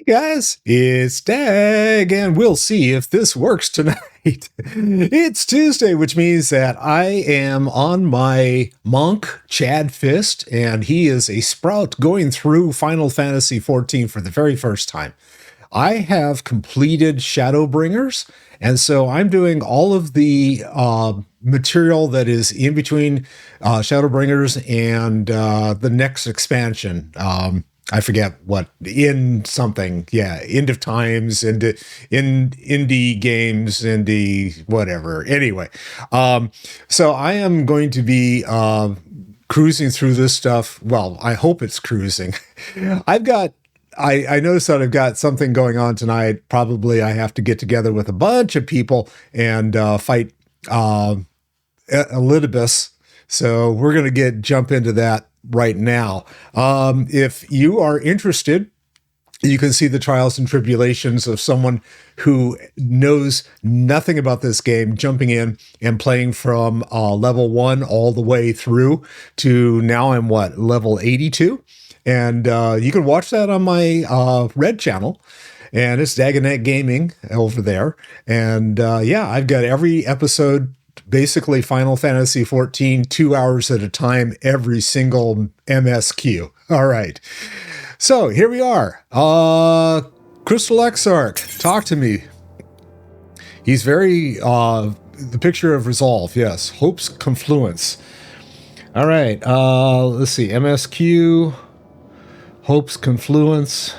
Guys, it's Dag, and we'll see if this works tonight. It's Tuesday, which means that I am on my monk, Chad Fist, and he is a sprout going through Final Fantasy XIV for the very first time. I have completed Shadowbringers, and so I'm doing all of the material that is in between Shadowbringers and the next expansion. I forget what, in something, yeah, End of Times, in indie games, indie whatever. Anyway, so I am going to be cruising through this stuff. Well, I hope it's cruising. I noticed that I've got something going on tonight. Probably I have to get together with a bunch of people and fight Elidibus. So we're going to jump into that right now. If you are interested, you can see the trials and tribulations of someone who knows nothing about this game, jumping in and playing from level 1 all the way through to now I'm level 82. And you can watch that on my Red channel, and it's Dagonet Gaming over there. And yeah, I've got every episode, basically Final Fantasy XIV, 2 hours at a time, every single MSQ. All right. So here we are. Crystal Exarch, talk to me. He's very, the picture of resolve. Yes. Hope's Confluence. All right. Let's see. MSQ. Hope's Confluence.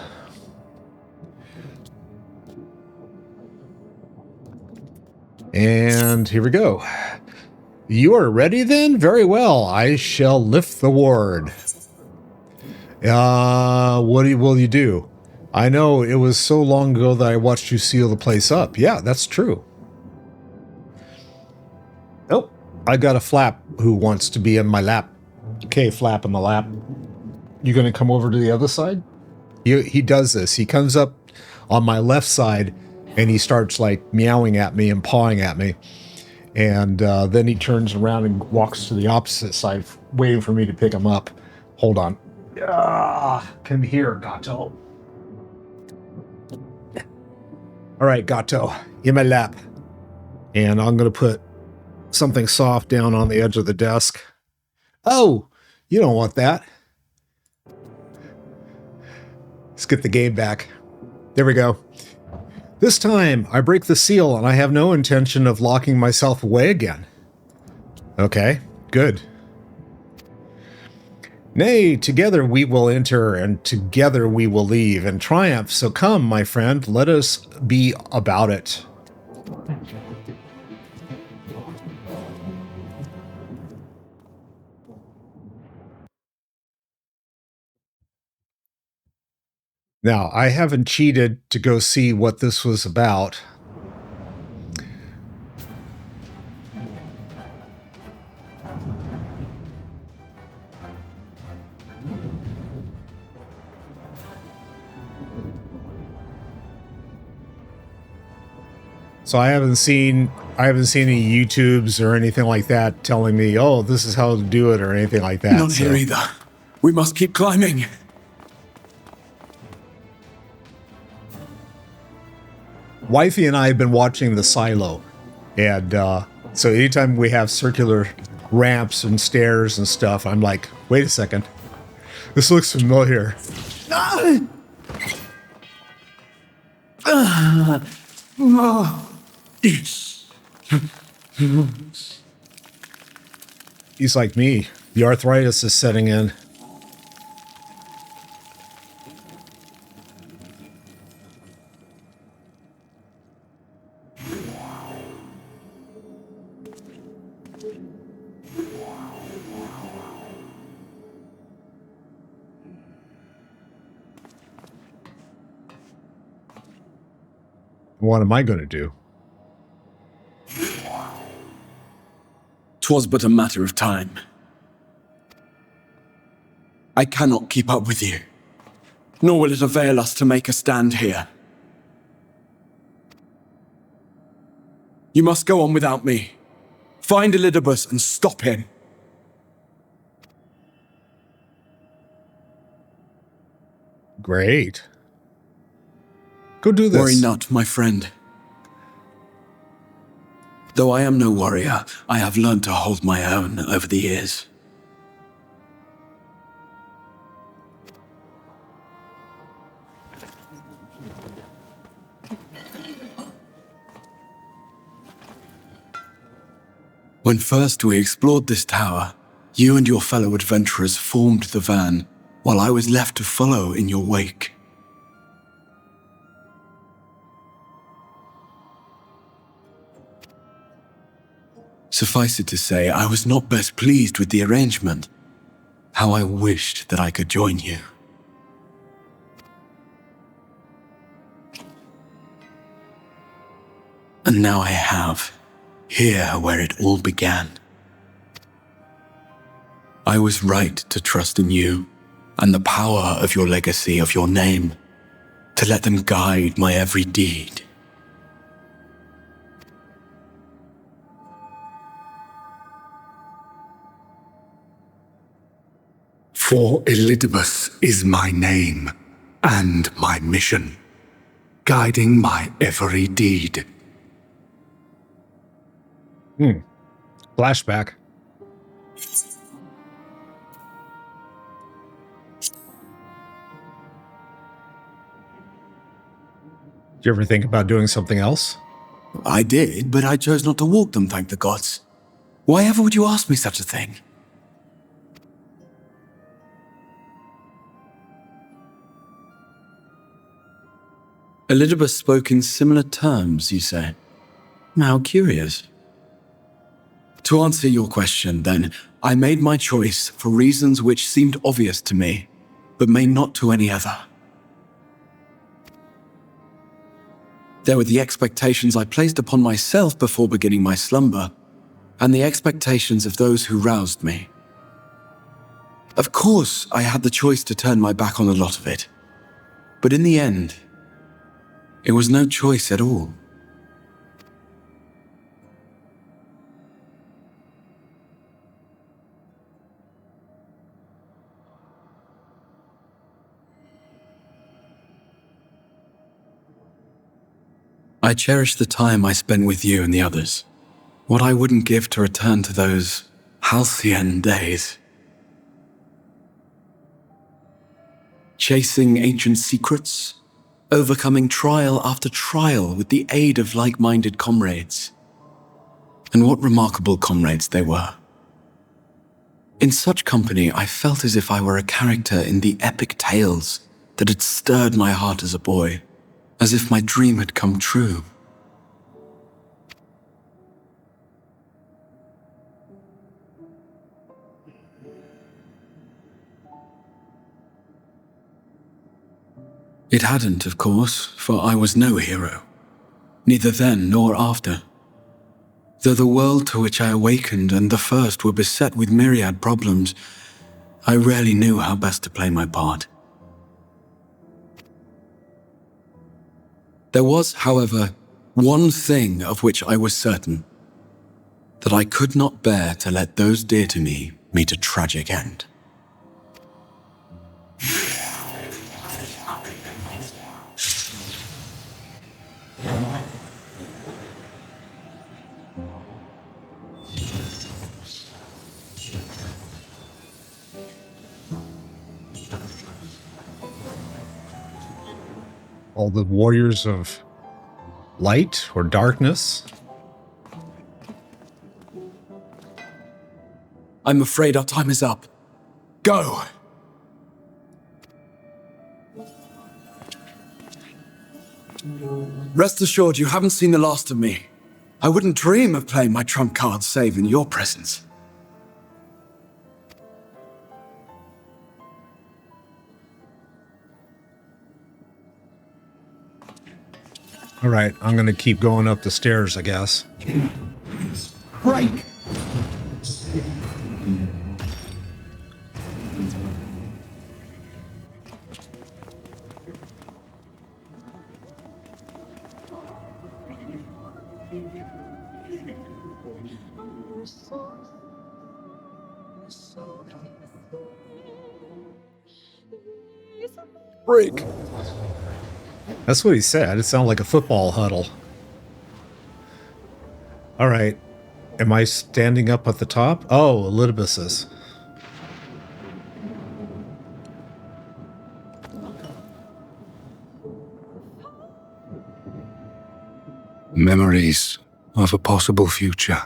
And here we go. You are ready then? Very well. I shall lift the ward. What will you do? I know it was so long ago that I watched you seal the place up. Yeah, that's true. Oh, I got a flap who wants to be in my lap. Okay, flap in the lap. You gonna come over to the other side? He does this. He comes up on my left side and he starts like meowing at me and pawing at me. And then he turns around and walks to the opposite side, waiting for me to pick him up. Hold on. Come here, Gato. All right, Gato, in my lap. And I'm going to put something soft down on the edge of the desk. Oh, you don't want that. Let's get the game back. There we go. This time, I break the seal, and I have no intention of locking myself away again. Okay, good. Nay, together we will enter, and together we will leave in triumph. So come, my friend, let us be about it. Now, I haven't cheated to go see what this was about. So I haven't seen any YouTubes or anything like that telling me, oh, this is how to do it or anything like that. Not here either. We must keep climbing. Wifey and I have been watching The Silo, and so anytime we have circular ramps and stairs and stuff, I'm like, wait a second, this looks familiar. He's like me. The arthritis is setting in. What am I going to do? 'Twas but a matter of time. I cannot keep up with you, nor will it avail us to make a stand here. You must go on without me. Find Elidibus and stop him. Great. Go do this. Worry not, my friend. Though I am no warrior, I have learned to hold my own over the years. When first we explored this tower, you and your fellow adventurers formed the van, while I was left to follow in your wake. Suffice it to say, I was not best pleased with the arrangement. How I wished that I could join you. And now I have, here where it all began. I was right to trust in you, and the power of your legacy, of your name, to let them guide my every deed. For Elidibus is my name and my mission, guiding my every deed. Flashback. Did you ever think about doing something else? I did, but I chose not to walk them, thank the gods. Why ever would you ask me such a thing? Elidibus spoke in similar terms, you say? How curious. To answer your question, then, I made my choice for reasons which seemed obvious to me, but may not to any other. There were the expectations I placed upon myself before beginning my slumber, and the expectations of those who roused me. Of course, I had the choice to turn my back on a lot of it, but in the end, it was no choice at all. I cherish the time I spent with you and the others. What I wouldn't give to return to those halcyon days. Chasing ancient secrets, overcoming trial after trial with the aid of like-minded comrades. And what remarkable comrades they were. In such company, I felt as if I were a character in the epic tales that had stirred my heart as a boy, as if my dream had come true. It hadn't, of course, for I was no hero, neither then nor after. Though the world to which I awakened and the first were beset with myriad problems, I rarely knew how best to play my part. There was, however, one thing of which I was certain, that I could not bear to let those dear to me meet a tragic end. All the warriors of light or darkness? I'm afraid our time is up. Go! Rest assured you haven't seen the last of me. I wouldn't dream of playing my trump card save in your presence. All right, I'm going to keep going up the stairs, I guess. Break! Break! That's what he said. It sounded like a football huddle. All right. Am I standing up at the top? Oh, Elidibus is. Memories of a possible future.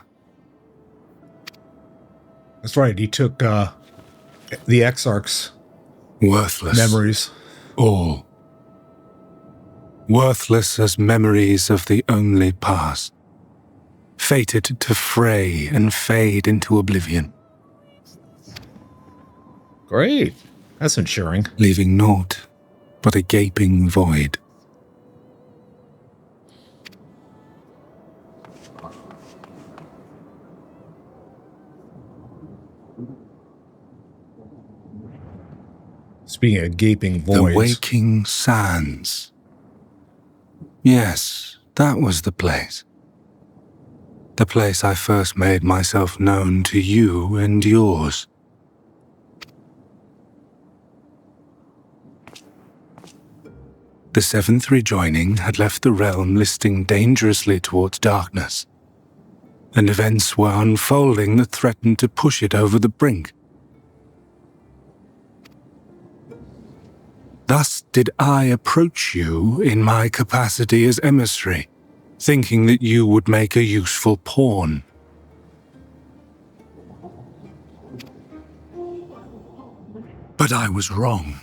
That's right. He took the Exarch's Worthless. memories. All. Worthless as memories of the only past. Fated to fray and fade into oblivion. Great. That's ensuring. Leaving naught but a gaping void. Speaking of gaping voids. The waking sands. Yes, that was the place. The place I first made myself known to you and yours. The seventh rejoining had left the realm listing dangerously towards darkness, and events were unfolding that threatened to push it over the brink. Thus did I approach you in my capacity as emissary, thinking that you would make a useful pawn. But I was wrong.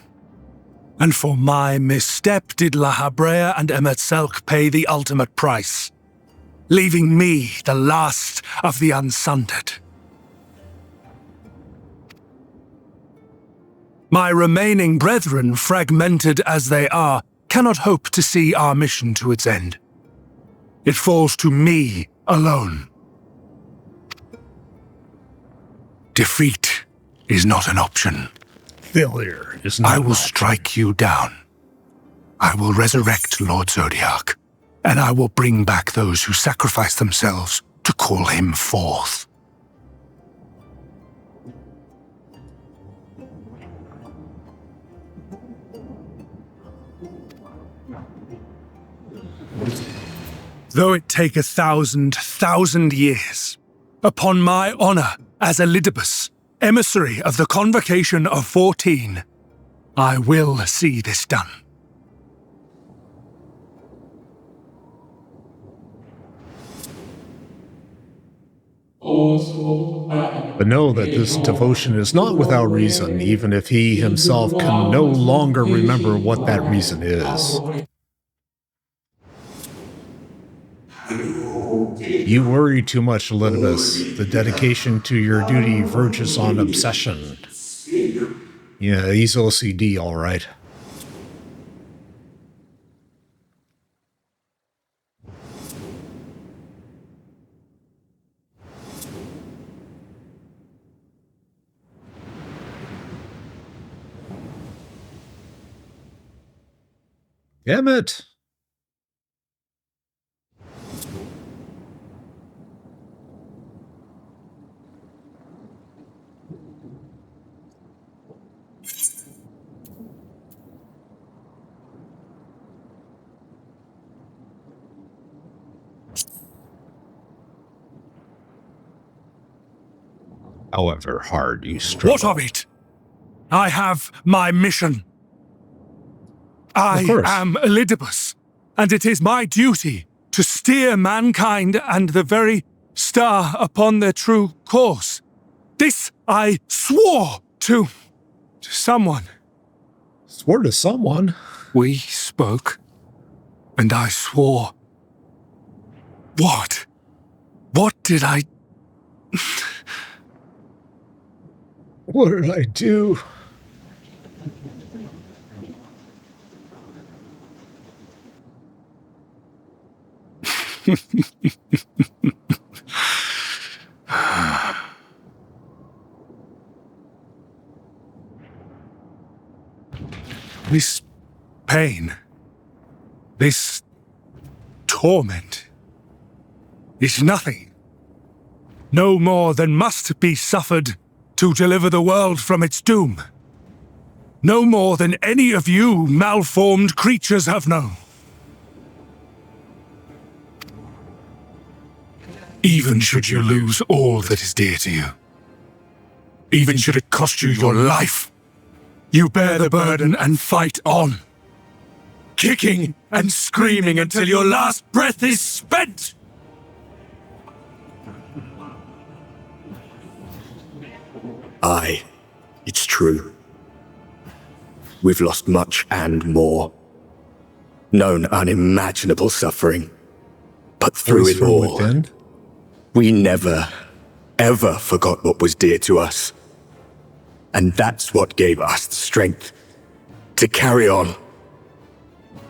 And for my misstep did La Habrea and Emetzelk pay the ultimate price, leaving me the last of the Unsaid. My remaining brethren, fragmented as they are, cannot hope to see our mission to its end. It falls to me alone. Defeat is not an option. Failure is not. I will strike you down. I will resurrect Lord Zodiac, and I will bring back those who sacrifice themselves to call him forth. Though it take 1,000 years, upon my honor as Elidibus, emissary of the Convocation of 14, I will see this done. But know that this devotion is not without reason, even if he himself can no longer remember what that reason is. You worry too much, Elidibus. The dedication to your duty verges on obsession. Yeah, he's OCD, all right. Damn it. However hard you struggle. What of it? I have my mission. I am Elidibus, and it is my duty to steer mankind and the very star upon their true course. This I swore to someone. Swore to someone? We spoke, and I swore. What? What did I... What did I do? This pain, this torment, is nothing. No more than must be suffered to deliver the world from its doom. No more than any of you malformed creatures have known. even should you lose all that is dear to you. Even should it cost you your life, you bear the burden and fight on, kicking and screaming until your last breath is spent. Aye, it's true. We've lost much and more. Known unimaginable suffering. But through it all, we never, ever forgot what was dear to us. And that's what gave us the strength to carry on.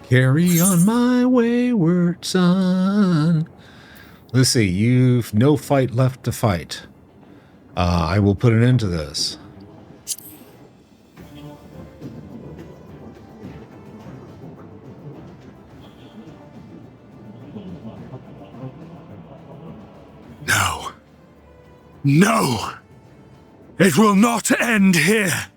Carry on, my wayward son. Let's see, you've no fight left to fight. I will put an end to this. No. No! It will not end here!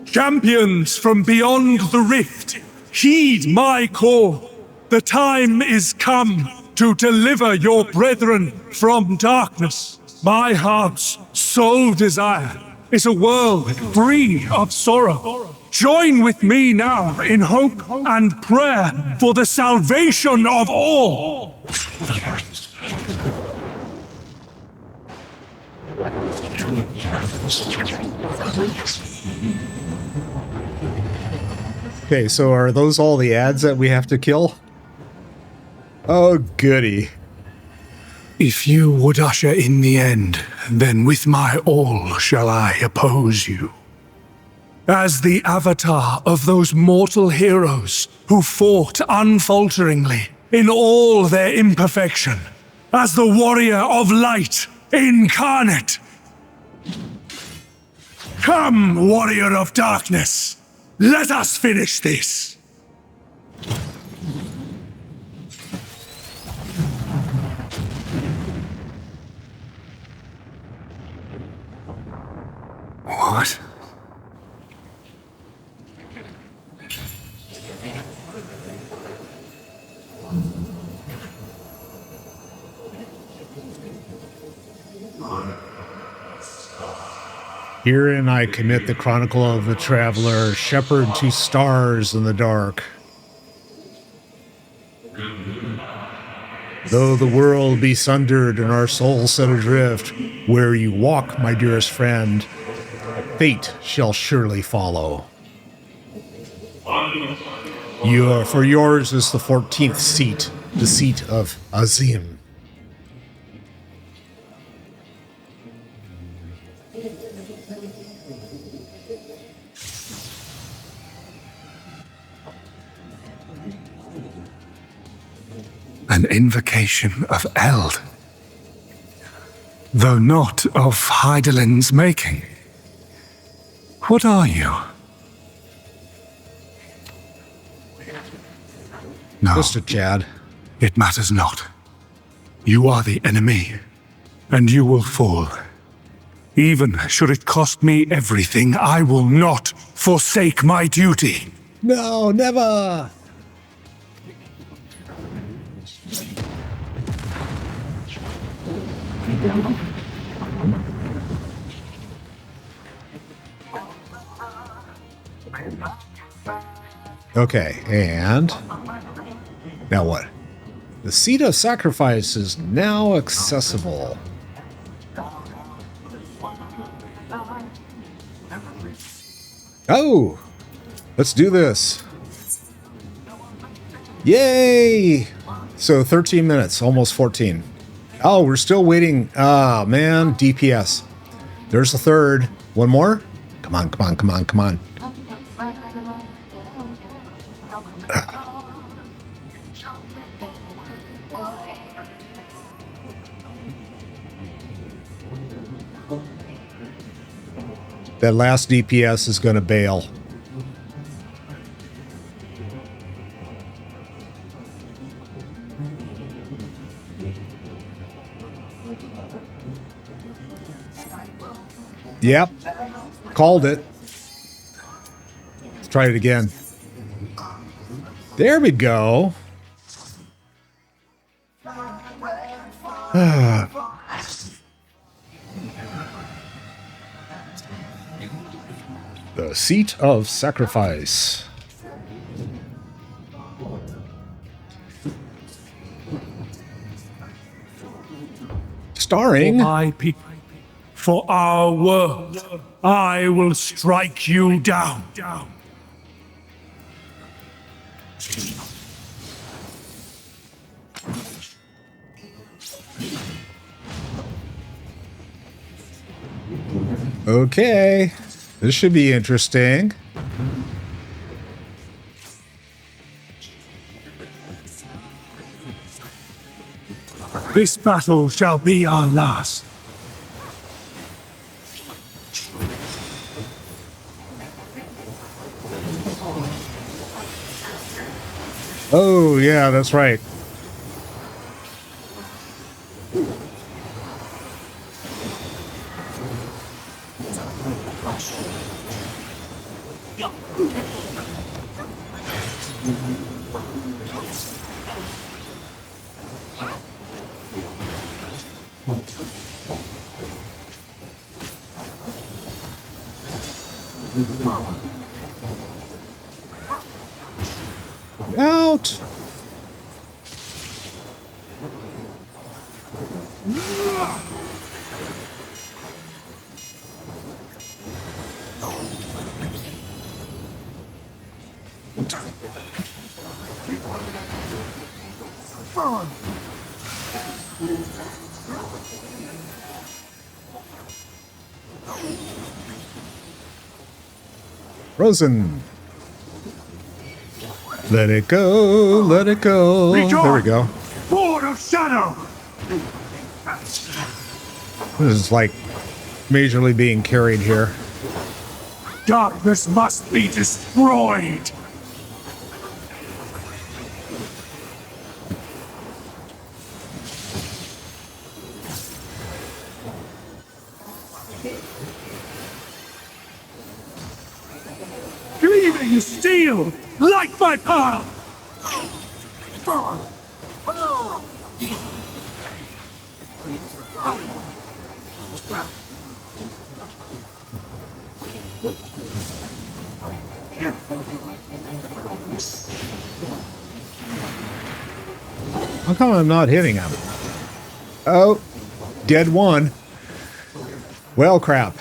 Champions from beyond the rift, heed my call. The time is come to deliver your brethren from darkness. My heart's sole desire is a world free of sorrow. Join with me now in hope and prayer for the salvation of all. Okay, so are those all the ads that we have to kill? Oh, goody. If you would usher in the end, then with my all shall I oppose you. As the avatar of those mortal heroes who fought unfalteringly in all their imperfection, as the warrior of light incarnate. Come, warrior of darkness, let us finish this. What? Herein I commit the chronicle of a traveler, shepherd to stars in the dark. Though the world be sundered and our souls set adrift, where you walk, my dearest friend, fate shall surely follow. For yours is the 14th seat, the seat of Azim. An invocation of Eld, though not of Hydaelyn's making. What are you? No, Mr. Chad. It matters not. You are the enemy, and you will fall. Even should it cost me everything, I will not forsake my duty. No, never! Okay, and now what? The seat of sacrifice is now accessible. Oh, let's do this. Yay! So 13 minutes, almost 14. Oh, we're still waiting. Ah, man, DPS. There's the third. One more? Come on, come on, come on, come on. That last DPS is going to bail. Yep. Called it. try it again. There we go. The Seat of Sacrifice. Starring... For my people, for our world, I will strike you down. Okay, this should be interesting. This battle shall be our last. Oh, yeah, that's right. Out! Frozen. Let it go, let it go. Rejoin! There we go. Lord of Shadow! This is like majorly being carried here. Darkness must be destroyed! Gleaming steel, like my pearl! How come I'm not hitting him? Oh, dead one. Well, crap.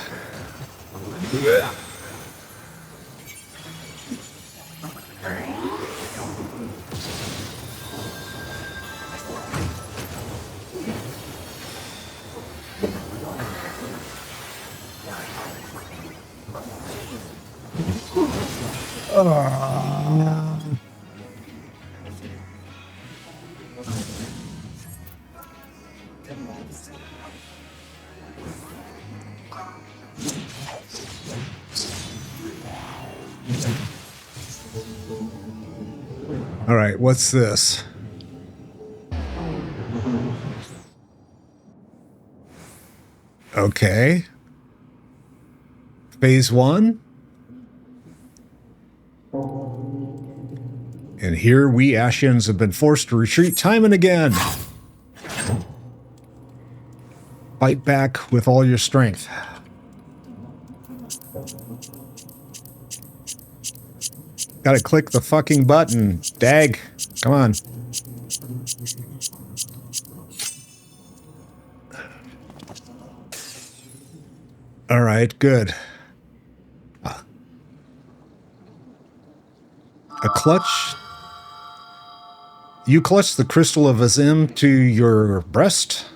All right, what's this? Okay. Phase 1. And here we Ashians have been forced to retreat time and again. Fight back with all your strength. Gotta click the fucking button. Dag. Come on. All right, good. A clutch. You clutch the crystal of Azim to your breast.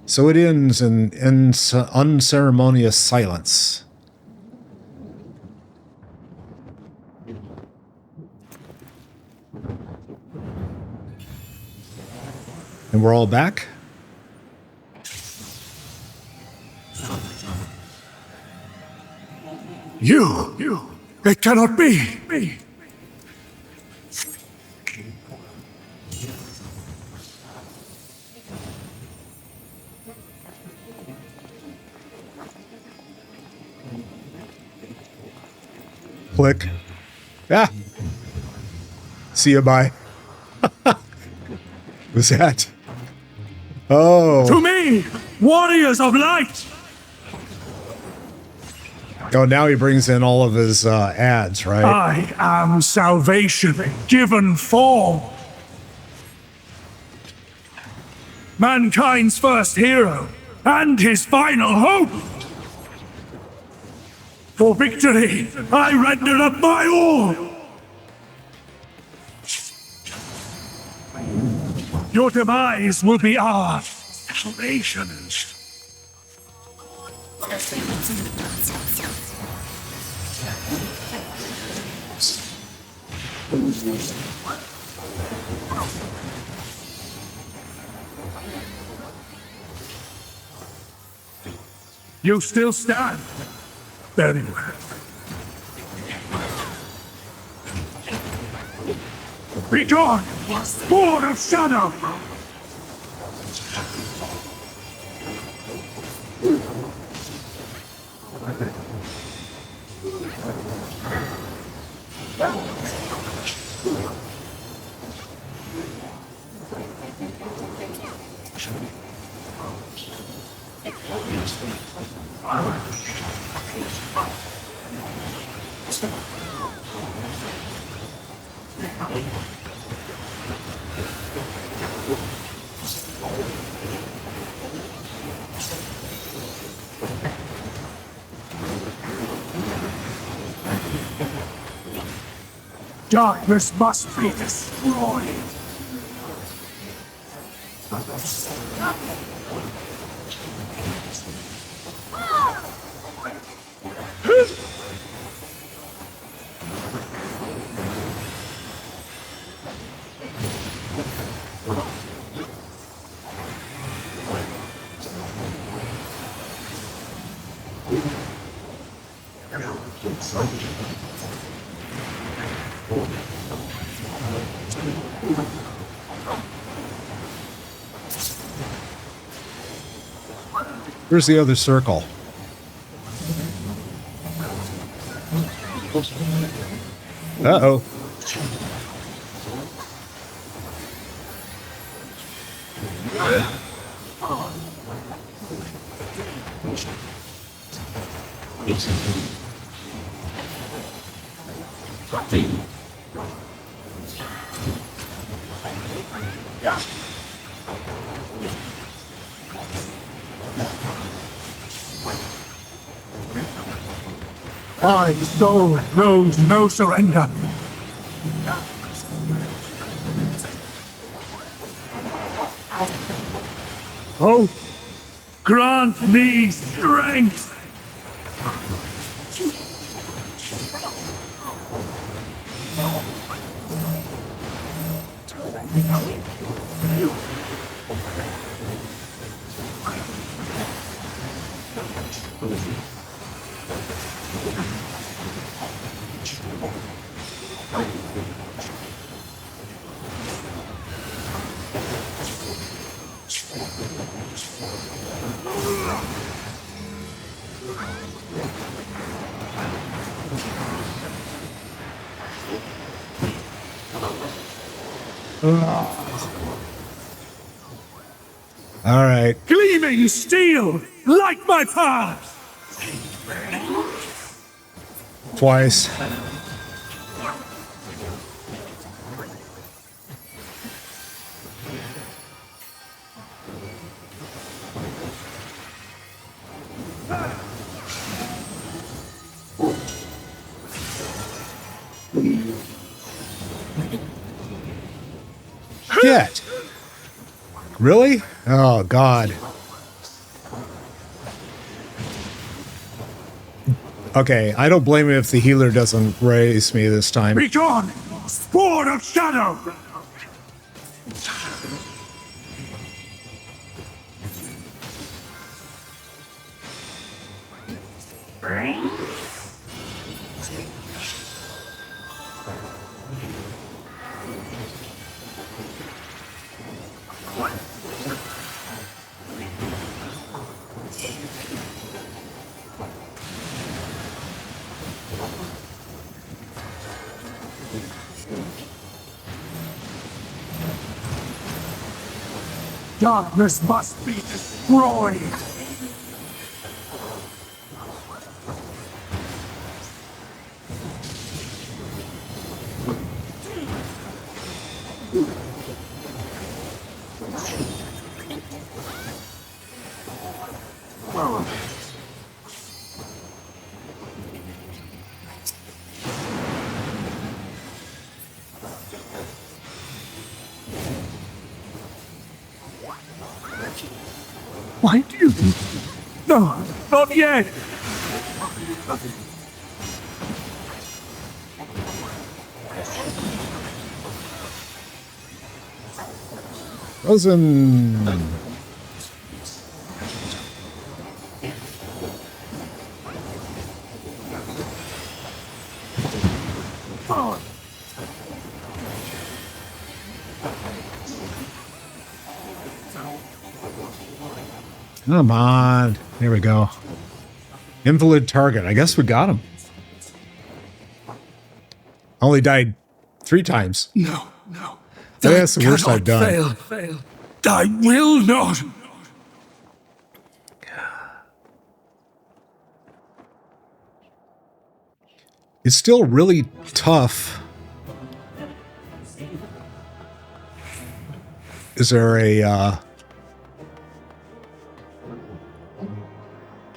So it ends in unceremonious silence. And we're all back? You! It cannot be! Click. Ah. See you, bye. What's that? Oh. To me, warriors of light! Oh, now he brings in all of his ads, right? I am salvation given form. Mankind's first hero and his final hope. For victory, I render up my all. Your demise will be our salvation. You still stand. Very well. Return, Lord of Shadow! Darkness must be destroyed. Where's the other circle? Uh-oh. My soul knows no surrender. Oh, grant me strength. All right. Gleaming steel, like my path. Twice. Shit. Really? Oh, God. Okay, I don't blame him if the healer doesn't raise me this time. Return, Sword of Shadow! Darkness must be destroyed. Why do you... No, not yet! Frozen! Come on. There we go. Invalid target. I guess we got him. Only died 3 times. No. That's the worst I've done. Fail. I will not. It's still really tough. Is there a...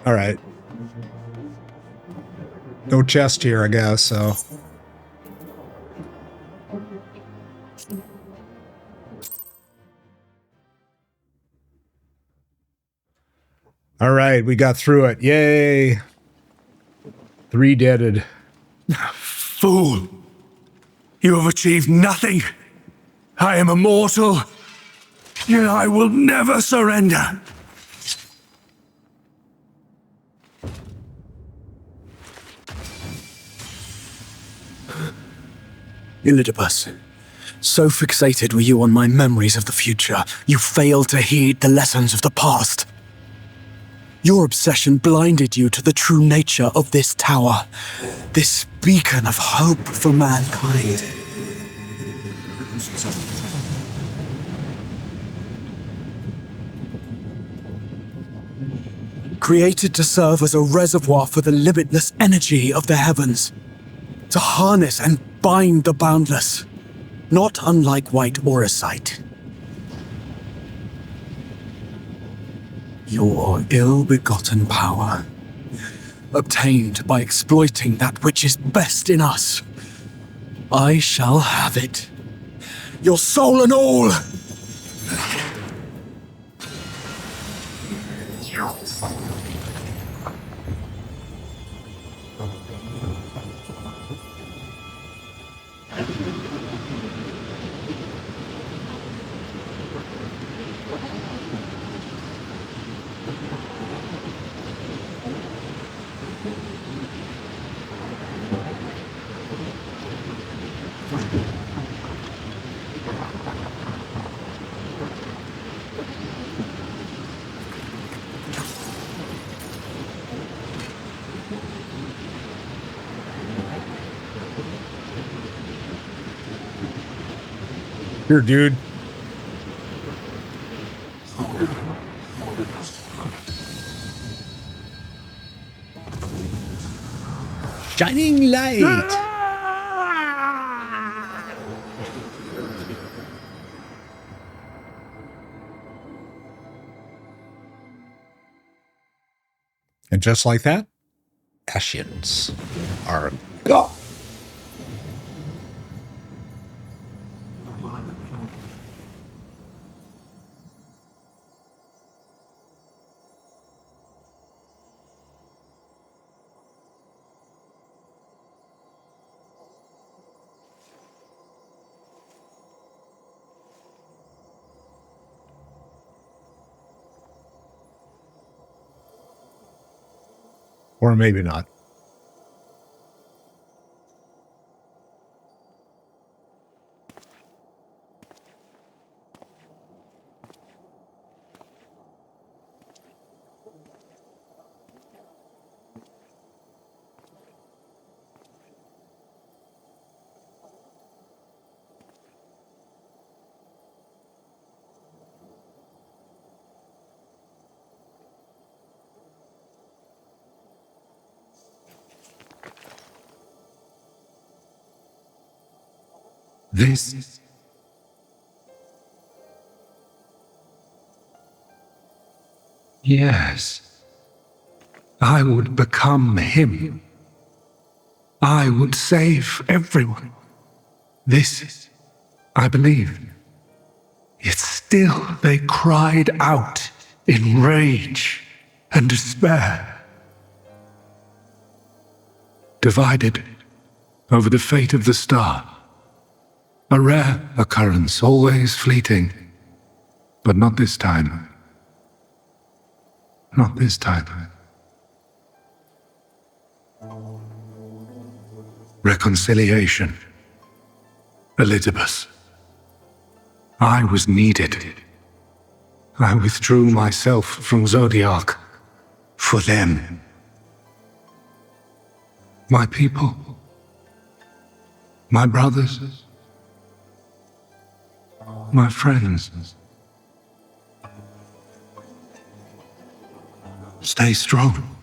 All right. No chest here, I guess, so... All right, we got through it. Yay! 3 deaded. Fool! You have achieved nothing. I am immortal, yet I will never surrender. Elidibus, so fixated were you on my memories of the future, you failed to heed the lessons of the past. Your obsession blinded you to the true nature of this tower, this beacon of hope for mankind. Created to serve as a reservoir for the limitless energy of the heavens, to harness and bind the boundless, not unlike white auracite. Your ill-begotten power, obtained by exploiting that which is best in us. I shall have it. Your soul and all! Here, dude. Shining light. And just like that, Ashians are gone. Or maybe not. This. Yes. I would become him. I would save everyone. This, I believe. Yet still they cried out in rage and despair. Divided over the fate of the star. A rare occurrence, always fleeting. But not this time. Not this time. Reconciliation. Elidibus. I was needed. I withdrew myself from Zodiac. For them. My people. My brothers. My friends. Stay strong.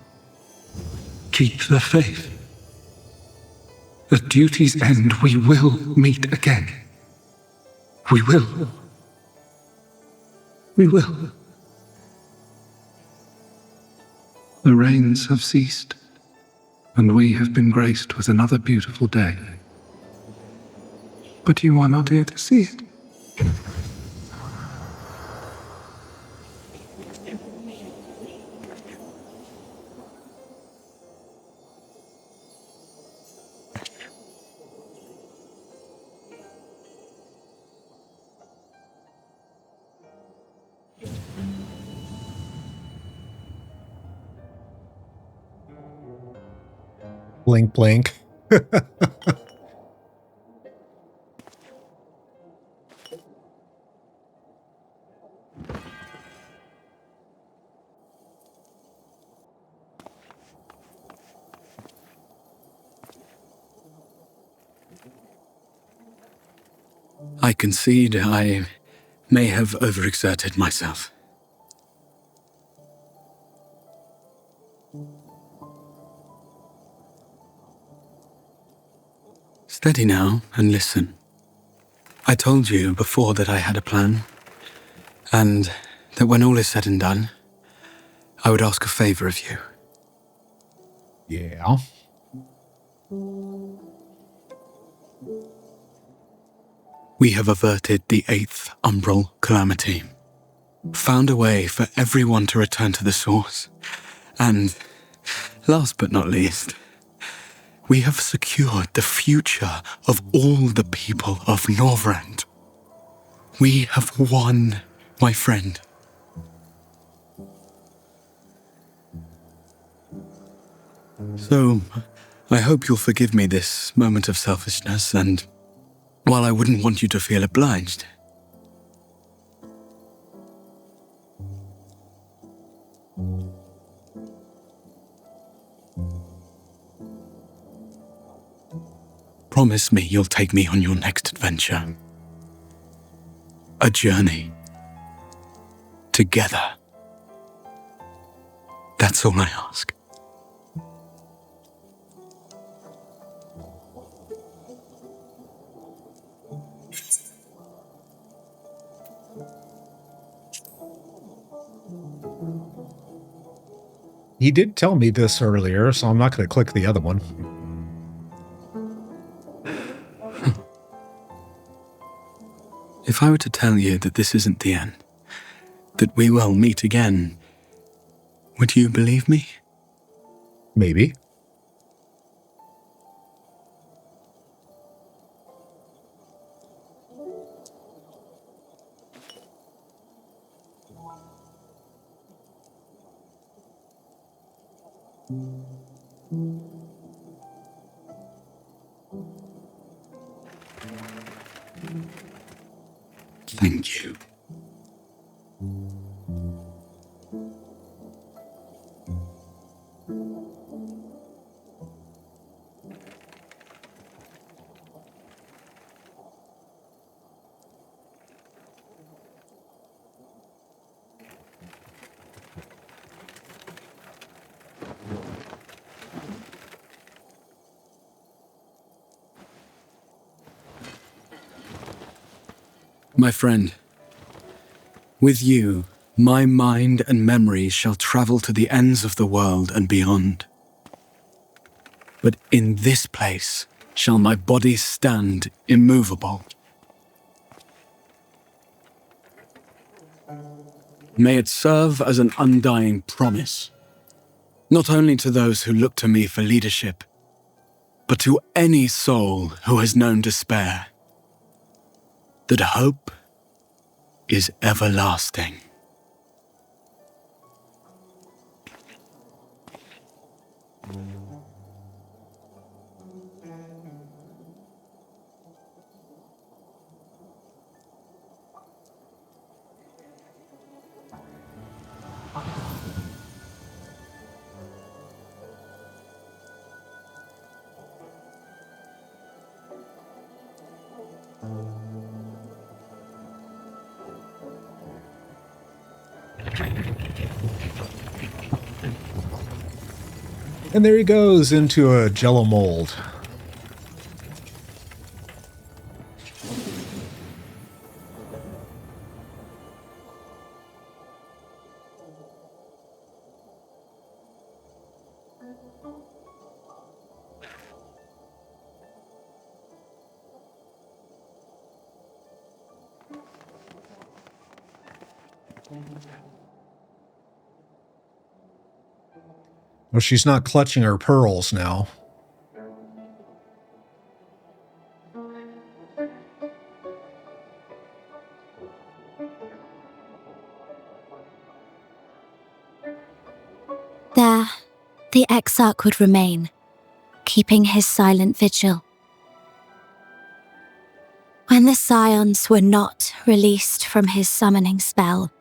Keep the faith. At duty's end, we will meet again. We will. We will. The rains have ceased, and we have been graced with another beautiful day. But you are not here to see it. Blink, blink. I concede I may have overexerted myself. Steady now and listen. I told you before that I had a plan, and that when all is said and done, I would ask a favor of you. Yeah. We have averted the 8th umbral calamity, found a way for everyone to return to the source, and, last but not least, we have secured the future of all the people of Norvrend. We have won, my friend. So, I hope you'll forgive me this moment of selfishness, and while I wouldn't want you to feel obliged, promise me you'll take me on your next adventure. A journey. Together. That's all I ask. He did tell me this earlier, so I'm not going to click the other one. If I were to tell you that this isn't the end, that we will meet again, would you believe me? Maybe. Thank you. My friend, with you, my mind and memory shall travel to the ends of the world and beyond. But in this place shall my body stand immovable. May it serve as an undying promise, not only to those who look to me for leadership, but to any soul who has known despair, that hope is everlasting. And there he goes into a jello mold. Well, she's not clutching her pearls now. There, the Exarch would remain, keeping his silent vigil. When the Scions were not released from his summoning spell,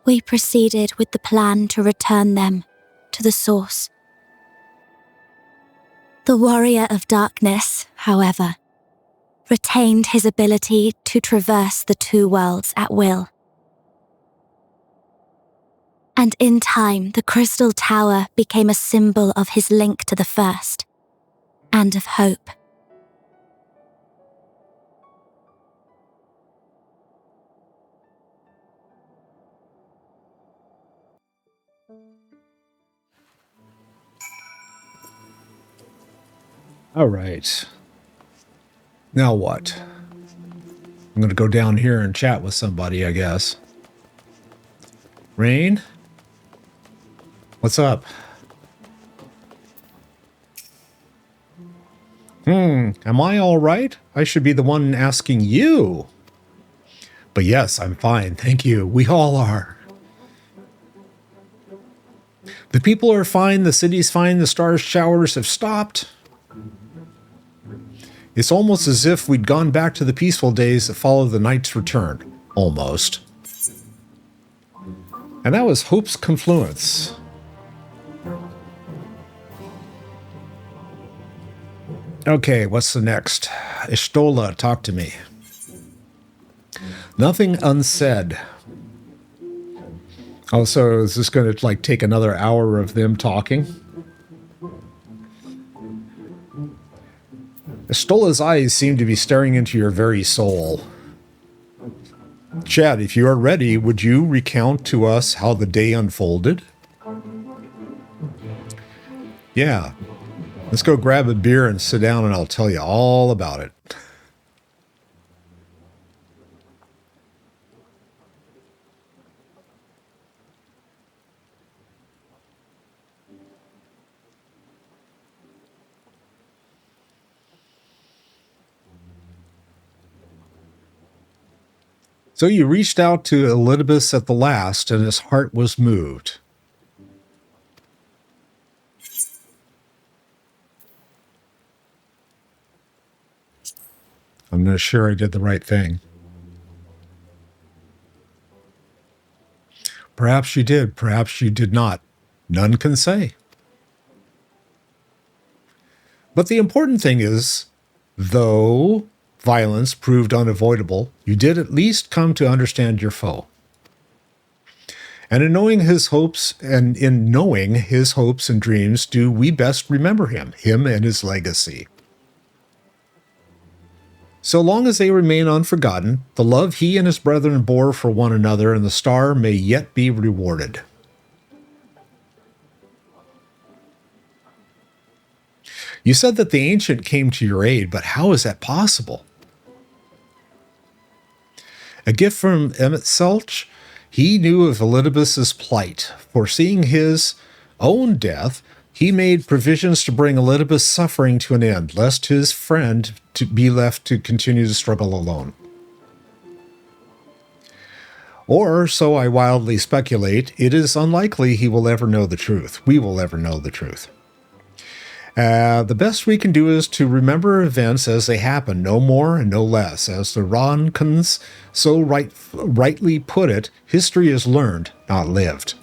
we proceeded with the plan to return them to the source. The Warrior of Darkness, however, retained his ability to traverse the two worlds at will. And in time, the Crystal Tower became a symbol of his link to the First, and of hope. All right. Now what? I'm going to go down here and chat with somebody, I guess. Rain? What's up? Am I all right? I should be the one asking you. But yes, I'm fine. Thank you. We all are. The people are fine. The city's fine. The star showers have stopped. It's almost as if we'd gone back to the peaceful days that followed the Knight's return. Almost. And that was Hope's Confluence. Okay, what's the next? Ishtola, talk to me. Nothing unsaid. Also, is this going to like take another hour of them talking? Ishtola's eyes seem to be staring into your very soul. Chad, if you are ready, would you recount to us how the day unfolded? Yeah. Let's go grab a beer and sit down and I'll tell you all about it. So you reached out to Elidibus at the last, and his heart was moved. I'm not sure I did the right thing. Perhaps you did, perhaps you did not. None can say. But the important thing is, though violence proved unavoidable, you did at least come to understand your foe. And in knowing his hopes and dreams, do we best remember him and his legacy. So long as they remain unforgotten, the love he and his brethren bore for one another and the star may yet be rewarded. You said that the ancient came to your aid, but how is that possible? A gift from Emetselch, he knew of Elidibus's plight. Foreseeing his own death, he made provisions to bring Elidibus' suffering to an end, lest his friend to be left to continue to struggle alone. Or, so I wildly speculate, it is unlikely he will ever know the truth. We will ever know the truth. The best we can do is to remember events as they happen, no more and no less. As the Ronkans so rightly put it, history is learned, not lived.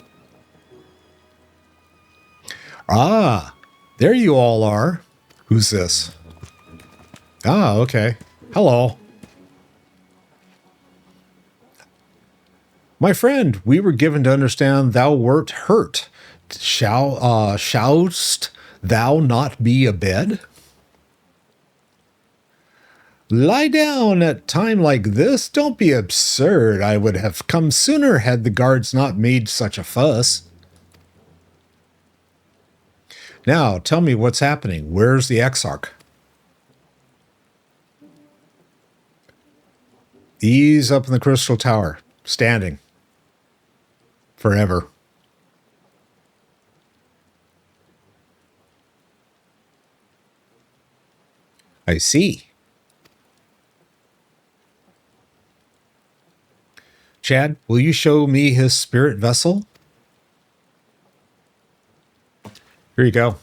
Ah, there you all are. Who's this? Ah, okay. Hello. My friend, we were given to understand thou wert hurt. Shouldst thou not be abed? Lie down at time like this. Don't be absurd. I would have come sooner had the guards not made such a fuss. Now, tell me what's happening. Where's the Exarch? He's up in the Crystal Tower, standing. Forever. I see. Chad, will you show me his spirit vessel? Here you go.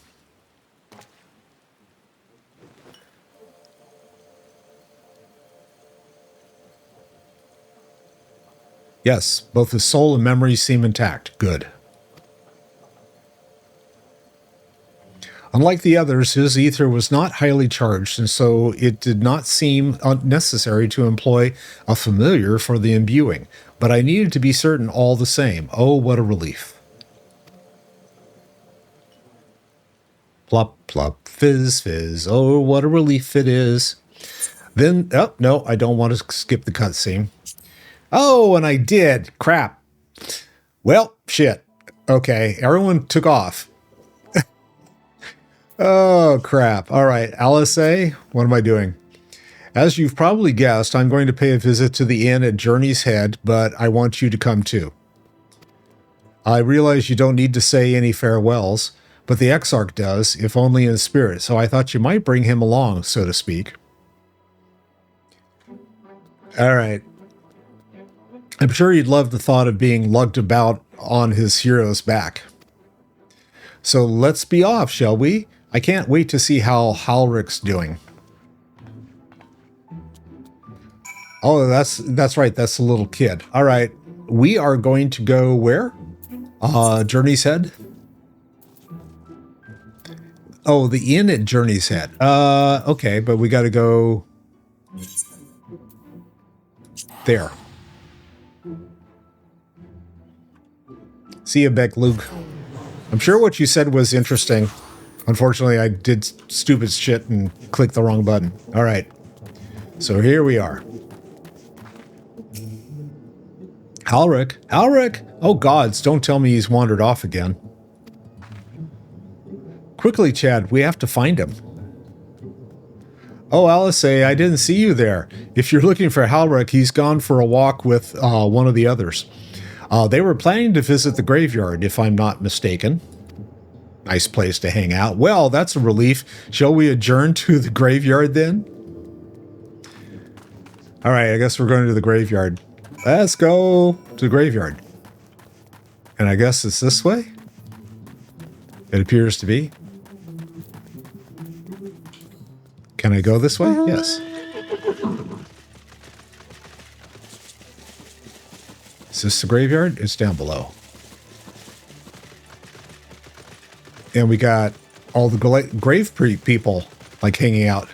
Yes, both his soul and memory seem intact. Good. Unlike the others, his ether was not highly charged, and so it did not seem unnecessary to employ a familiar for the imbuing. But I needed to be certain all the same. Oh, what a relief. Plop, plop, fizz, fizz. Oh, what a relief it is. Then, oh, no, I don't want to skip the cutscene. Oh, and I did. Crap. Well, shit. Okay, everyone took off. Oh, crap. All right, LSA, what am I doing? As you've probably guessed, I'm going to pay a visit to the inn at Journey's Head, but I want you to come too. I realize you don't need to say any farewells, but the Exarch does, if only in spirit, so I thought you might bring him along, so to speak. All right. I'm sure you'd love the thought of being lugged about on his hero's back. So let's be off, shall we? I can't wait to see how Halric's doing. Oh, that's right. That's the little kid. All right. We are going to go where? Journey's Head? Oh, the inn at Journey's Head. Okay, but we got to go there. See you, Beck Luke. I'm sure what you said was interesting. Unfortunately, I did stupid shit and clicked the wrong button. All right. So here we are. Halric. Halric! Oh, gods, don't tell me he's wandered off again. Quickly, Chad, we have to find him. Oh, Alice, I didn't see you there. If you're looking for Halric, he's gone for a walk with one of the others. They were planning to visit the graveyard, if I'm not mistaken. Nice place to hang out. Well, that's a relief. Shall we adjourn to the graveyard then? All right, I guess we're going to the graveyard. Let's go to the graveyard. And I guess it's this way? It appears to be. Can I go this way? Yes. Is this the graveyard? It's down below. And we got all the grave people like hanging out.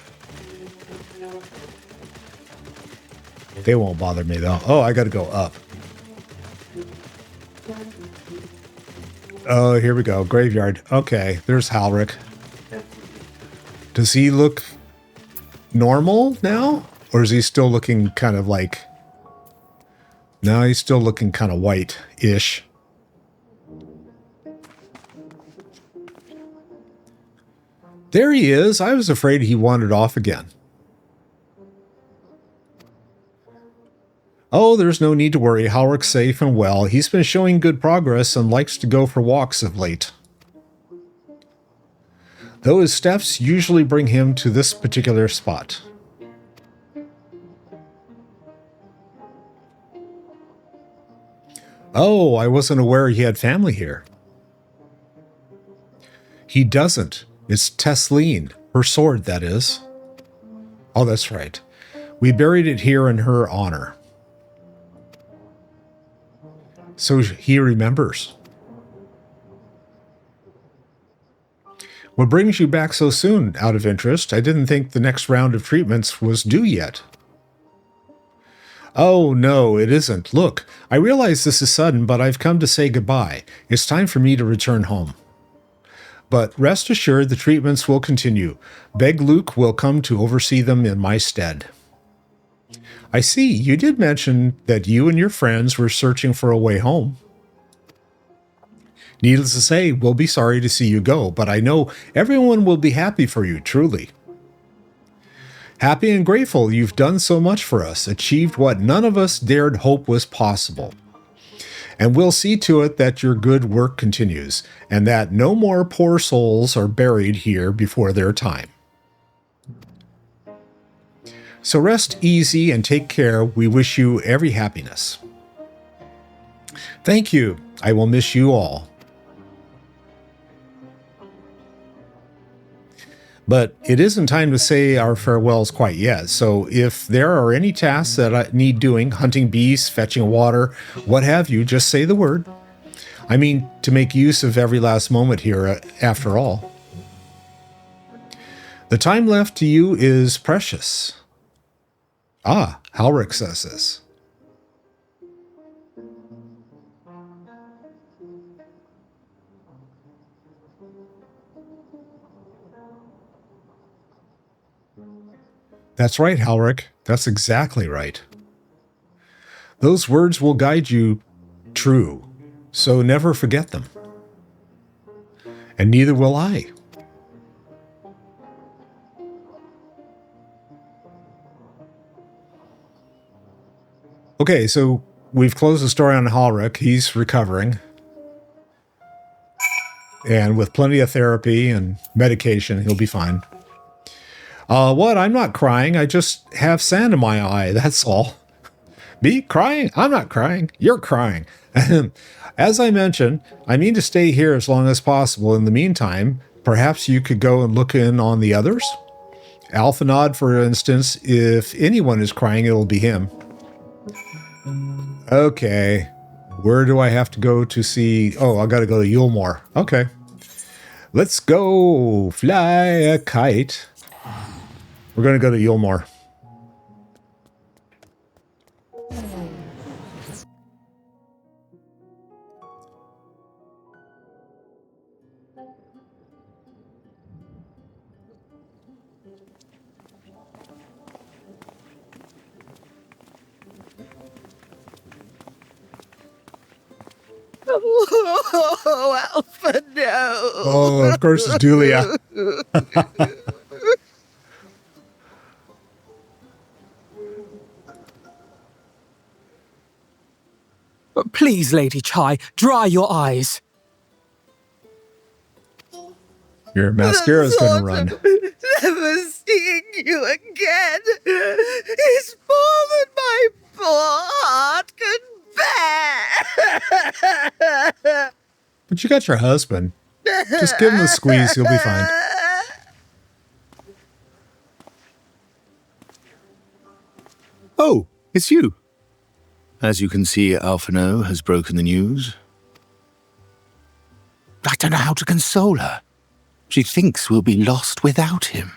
They won't bother me though. Oh, I got to go up. Oh, here we go. Graveyard. Okay, there's Halric. Does he look normal now? Or is he still looking kind of like... No, he's still looking kind of white-ish. There he is. I was afraid he wandered off again. Oh, there's no need to worry. Halrick's safe and well. He's been showing good progress and likes to go for walks of late. Though his steps usually bring him to this particular spot. Oh, I wasn't aware he had family here. He doesn't. It's Tesleen. Her sword, that is. Oh, that's right. We buried it here in her honor. So he remembers. What brings you back so soon, out of interest? I didn't think the next round of treatments was due yet. Oh, no, it isn't. Look, I realize this is sudden, but I've come to say goodbye. It's time for me to return home. But rest assured the treatments will continue. Beg Luke will come to oversee them in my stead. I see, you did mention that you and your friends were searching for a way home. Needless to say, we'll be sorry to see you go, but I know everyone will be happy for you, truly. Happy and grateful you've done so much for us, achieved what none of us dared hope was possible. And we'll see to it that your good work continues, and that no more poor souls are buried here before their time. So rest easy and take care. We wish you every happiness. Thank you. I will miss you all. But it isn't time to say our farewells quite yet, so if there are any tasks that I need doing, hunting beasts, fetching water, what have you, just say the word. I mean, to make use of every last moment here, after all. The time left to you is precious. Ah, Halrick says this. That's right, Halrick. That's exactly right. Those words will guide you true, so never forget them. And neither will I. Okay, so we've closed the story on Halrick. He's recovering. And with plenty of therapy and medication, he'll be fine. What? I'm not crying. I just have sand in my eye. That's all. Me crying? I'm not crying. You're crying. As I mentioned, I mean to stay here as long as possible. In the meantime, perhaps you could go and look in on the others? Alphanod, for instance, if anyone is crying, it'll be him. Okay. Where do I have to go to see? Oh, I got to go to Yulmore. Okay. Let's go fly a kite. We're going to go to Yulmore. Oh, Alpha, no. Oh, of course it's Dalia. Please, Lady Chai, dry your eyes. Your mascara's going to run. Never seeing you again is more than my poor heart can bear. But you got your husband. Just give him a squeeze, he'll be fine. Oh, it's you. As you can see, Alphino has broken the news. I don't know how to console her. She thinks we'll be lost without him.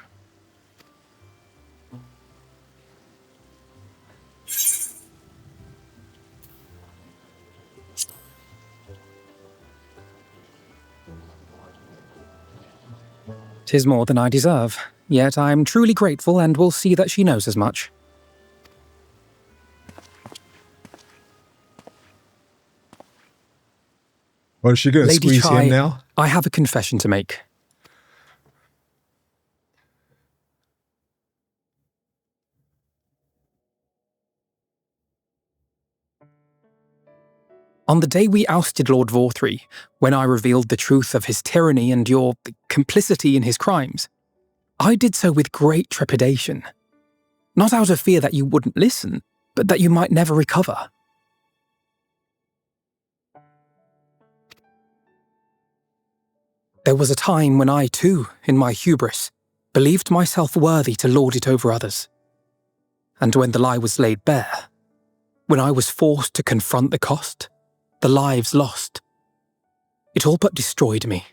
"'Tis more than I deserve, yet I'm truly grateful and will see that she knows as much." Well, is she going to squeeze Chai, in now? I have a confession to make. On the day we ousted Lord Vorthree, when I revealed the truth of his tyranny and your complicity in his crimes, I did so with great trepidation. Not out of fear that you wouldn't listen, but that you might never recover. There was a time when I, too, in my hubris, believed myself worthy to lord it over others. And when the lie was laid bare, when I was forced to confront the cost, the lives lost, it all but destroyed me.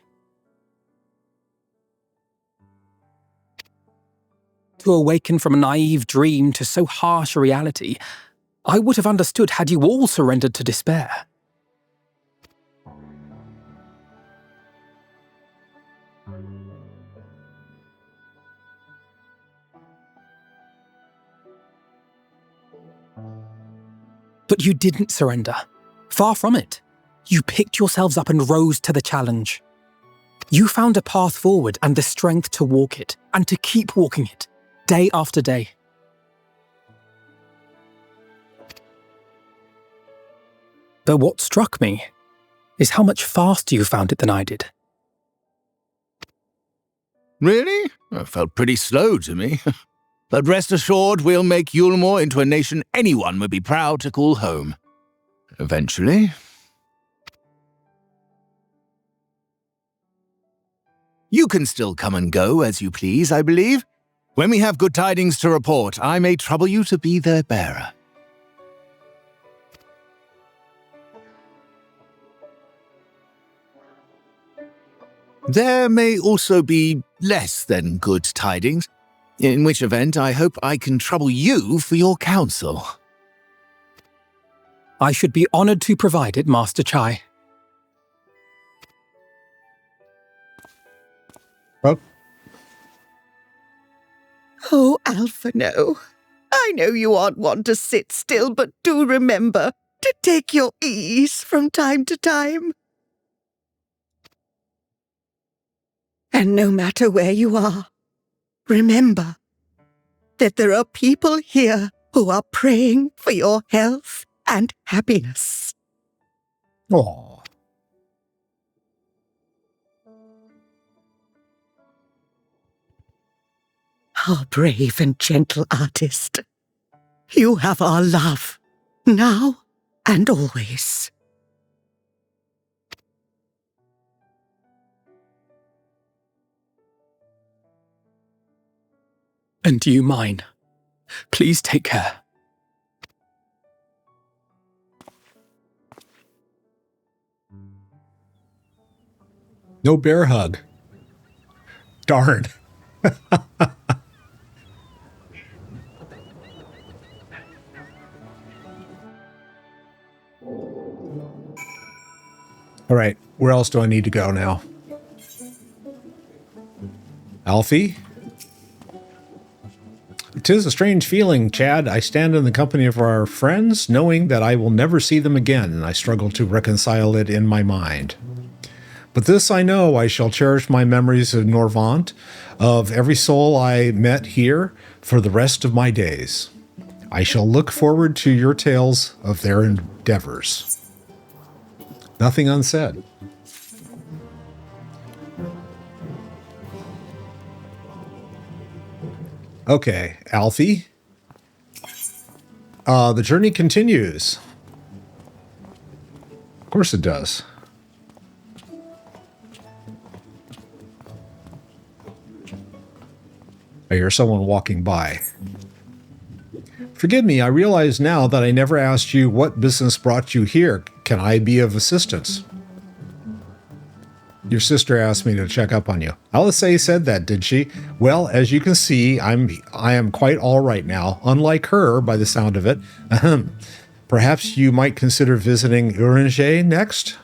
To awaken from a naive dream to so harsh a reality, I would have understood had you all surrendered to despair. But you didn't surrender. Far from it. You picked yourselves up and rose to the challenge. You found a path forward and the strength to walk it, and to keep walking it, day after day. But what struck me is how much faster you found it than I did. Really? That felt pretty slow to me. But rest assured, we'll make Yulmore into a nation anyone would be proud to call home. Eventually. You can still come and go as you please, I believe. When we have good tidings to report, I may trouble you to be their bearer. There may also be less than good tidings, in which event I hope I can trouble you for your counsel. I should be honoured to provide it, Master Chai. Oh, Alphino, I know you aren't one to sit still, but do remember to take your ease from time to time. And no matter where you are, remember that there are people here who are praying for your health and happiness. Aww. Our brave and gentle artist, you have our love, now and always. And you mine. Please take care. No bear hug. Darn. All right, where else do I need to go now? Alfie? 'Tis a strange feeling, Chad. I stand in the company of our friends, knowing that I will never see them again, and I struggle to reconcile it in my mind. But this I know, I shall cherish my memories of Norvant, of every soul I met here, for the rest of my days. I shall look forward to your tales of their endeavors. Nothing unsaid. Okay, Alfie. The journey continues. Of course it does. I hear someone walking by. Forgive me, I realize now that I never asked you what business brought you here. Can I be of assistance? Your sister asked me to check up on you. Alisay said that, did she? Well, as you can see, I am quite all right now, unlike her by the sound of it. Ahem. Perhaps you might consider visiting Uringer next?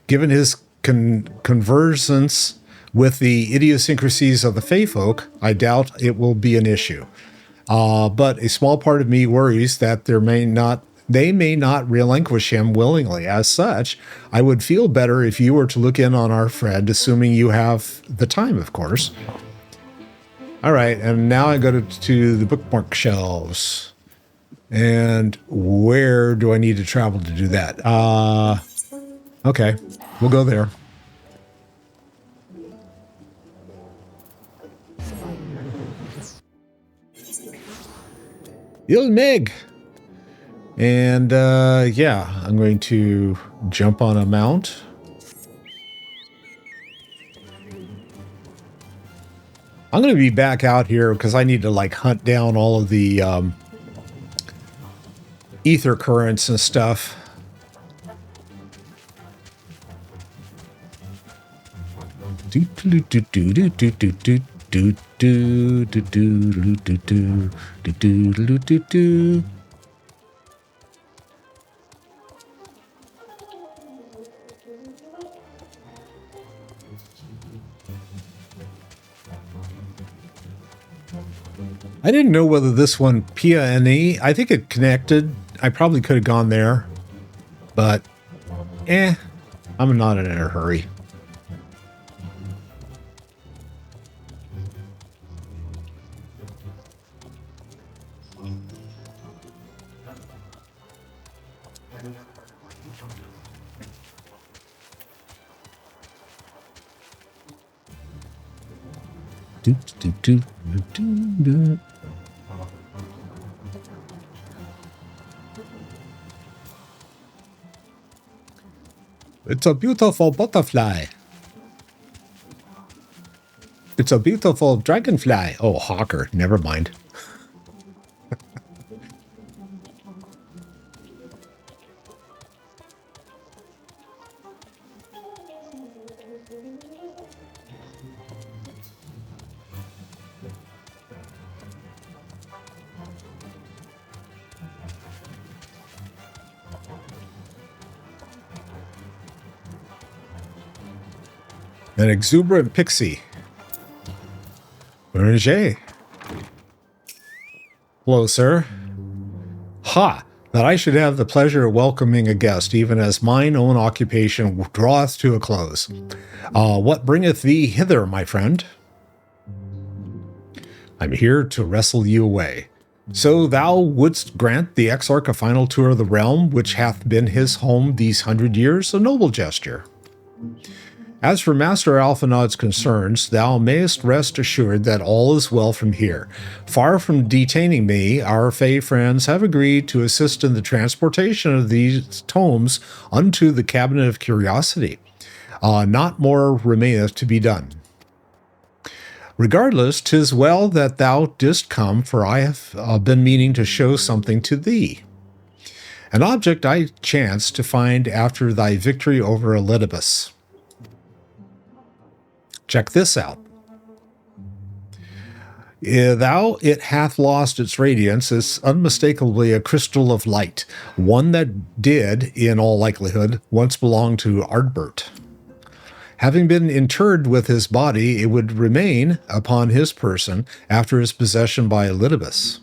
Given his conversance with the idiosyncrasies of the Fey folk, I doubt it will be an issue. But a small part of me worries that there may not they may not relinquish him willingly. As such, I would feel better if you were to look in on our friend, assuming you have the time, of course. All right, and now I go to the bookmark shelves. And where do I need to travel to do that? Okay, we'll go there. Meg. And yeah, I'm going to jump on a mount. I'm going to be back out here because I need to like hunt down all of the ether currents and stuff. I didn't know whether this one, Pia and E, I think it connected. I probably could have gone there, but I'm not in a hurry. It's a beautiful butterfly. It's a beautiful dragonfly. Oh, hawker. Never mind. An exuberant pixie. Roger. Hello, sir. Ha! That I should have the pleasure of welcoming a guest, even as mine own occupation draweth to a close. What bringeth thee hither, my friend? I'm here to wrestle you away. So thou wouldst grant the Exarch a final tour of the realm, which hath been his home these 100 years? A noble gesture. As for Master Alphanod's concerns, thou mayest rest assured that all is well from here. Far from detaining me, our Fey friends have agreed to assist in the transportation of these tomes unto the Cabinet of Curiosity. Not more remaineth to be done. Regardless, 'tis well that thou didst come, for I have been meaning to show something to thee. An object I chanced to find after thy victory over Elidibus. Check this out. Though it hath lost its radiance, is unmistakably a crystal of light, one that did, in all likelihood, once belong to Ardbert. Having been interred with his body, it would remain upon his person after his possession by Elidibus.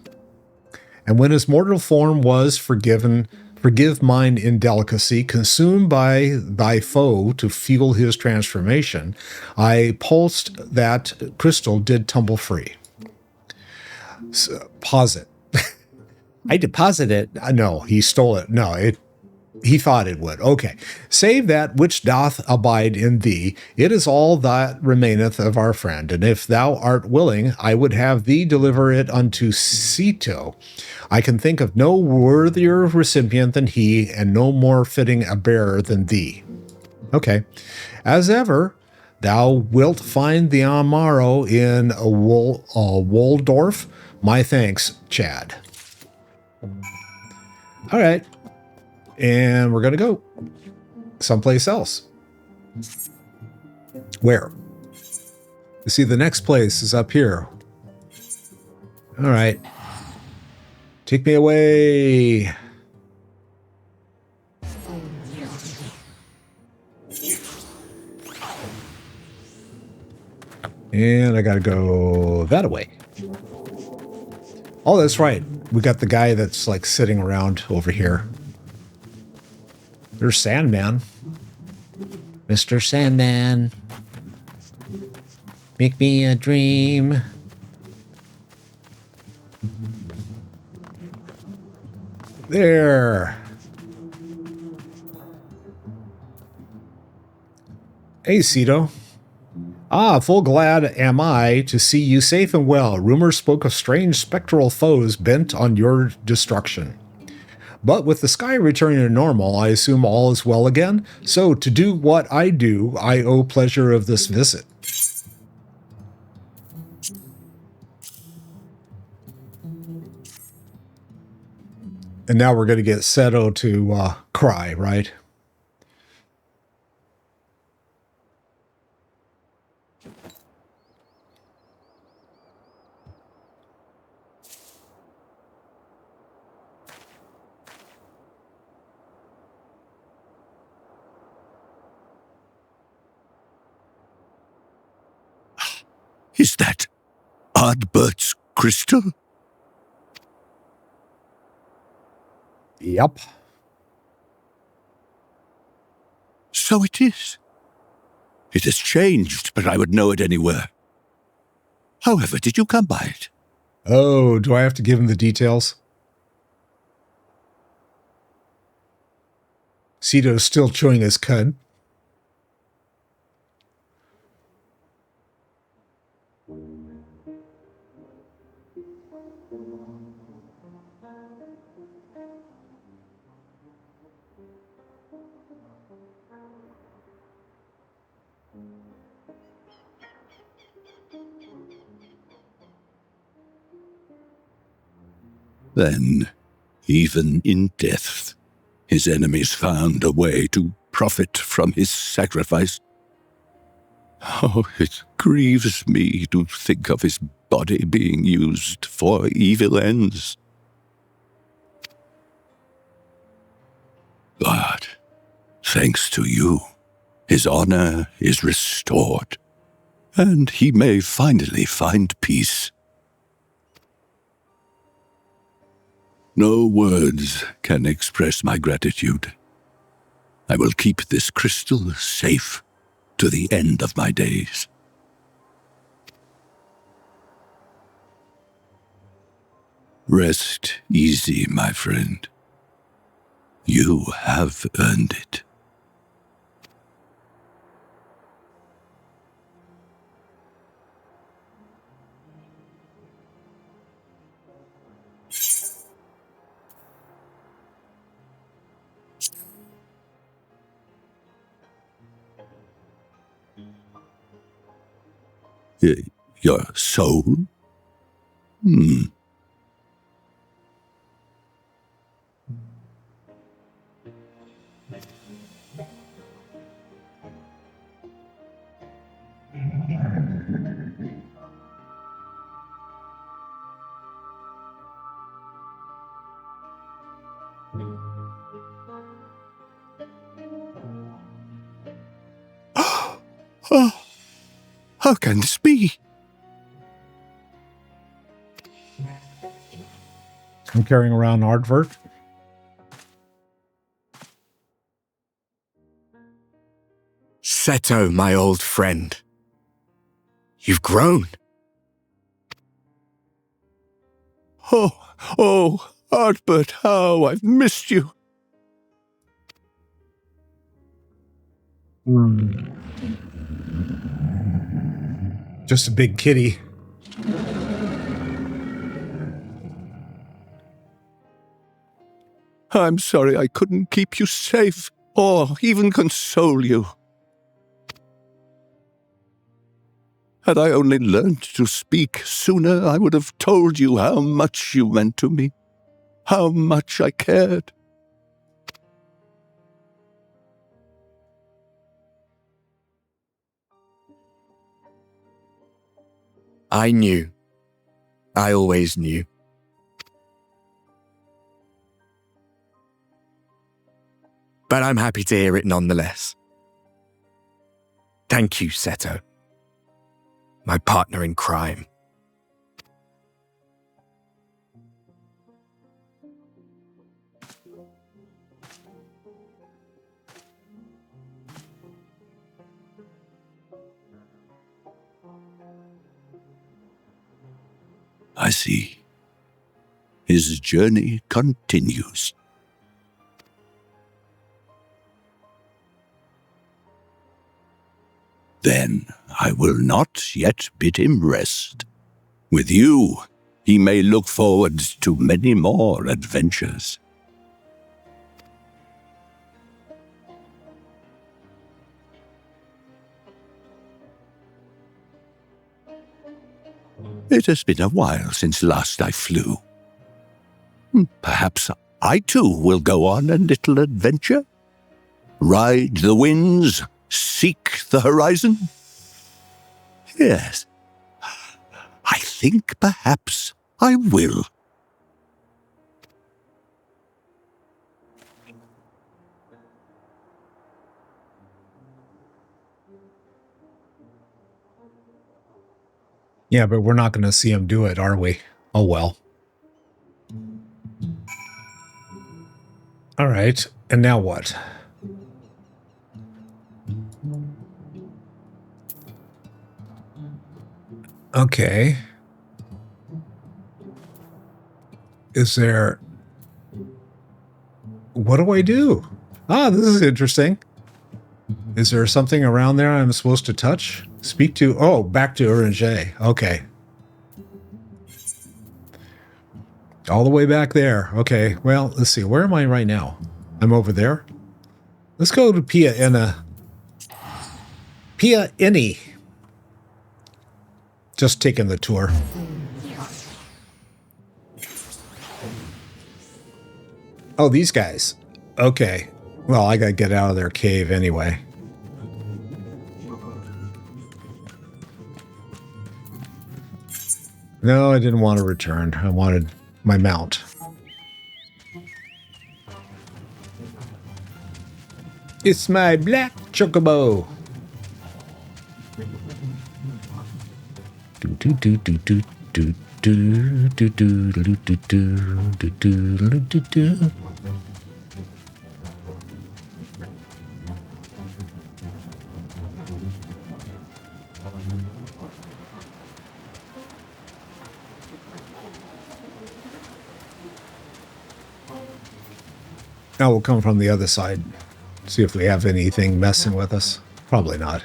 And when his mortal form was forgive mine indelicacy, consumed by thy foe to fuel his transformation, I pulsed that crystal did tumble free. So, pause it. I deposited it. No, he stole it. No, he thought it would. Okay. Save that which doth abide in thee. It is all that remaineth of our friend. And if thou art willing, I would have thee deliver it unto Ceto. I can think of no worthier recipient than he, and no more fitting a bearer than thee. Okay. As ever, thou wilt find the Morrow in Waldorf. My thanks, Chad. All right. And we're going to go someplace else. Where? You see, the next place is up here. All right. Take me away. And I got to go that way. Oh, that's right. We got the guy that's like sitting around over here. There's Sandman. Mr. Sandman. Make me a dream. There. Hey, Cito. Ah, full glad am I to see you safe and well. Rumors spoke of strange spectral foes bent on your destruction. But with the sky returning to normal, I assume all is well again. So, to do what I do, I owe pleasure of this visit. And now we're going to get Seto to cry, right? Is that Ardbert's crystal? Yep. So it is. It has changed, but I would know it anywhere. However, did you come by it? Oh, do I have to give him the details? Cito's still chewing his cud. Then, even in death, his enemies found a way to profit from his sacrifice. Oh, it grieves me to think of his body being used for evil ends. But, thanks to you, his honor is restored, and he may finally find peace. No words can express my gratitude. I will keep this crystal safe to the end of my days. Rest easy, my friend. You have earned it. Your soul? Oh, how can this be? I'm carrying around Ardvert. Seto, my old friend. You've grown. Oh, Ardbert, how I've missed you. Just a big kitty. I'm sorry I couldn't keep you safe, or even console you. Had I only learned to speak sooner, I would have told you how much you meant to me, how much I cared. I knew. I always knew. But I'm happy to hear it nonetheless. Thank you, Seto. My partner in crime. I see. His journey continues. Then I will not yet bid him rest. With you, he may look forward to many more adventures. It has been a while since last I flew. Perhaps I too will go on a little adventure? Ride the winds, seek the horizon? Yes, I think perhaps I will. Yeah, but we're not going to see him do it, are we? Oh, well. All right. And now what? Okay. Is there... What do I do? Ah, this is interesting. Is there something around there I'm supposed to touch? Speak to... Oh, back to Unsaid. Okay. All the way back there. Okay, well, let's see. Where am I right now? I'm over there. Let's go to Pia Inni. Just taking the tour. Oh, these guys. Okay. Well, I gotta get out of their cave anyway. No, I didn't want to return. I wanted my mount. It's my black chocobo. Now we'll come from the other side. See if we have anything messing with us. Probably not.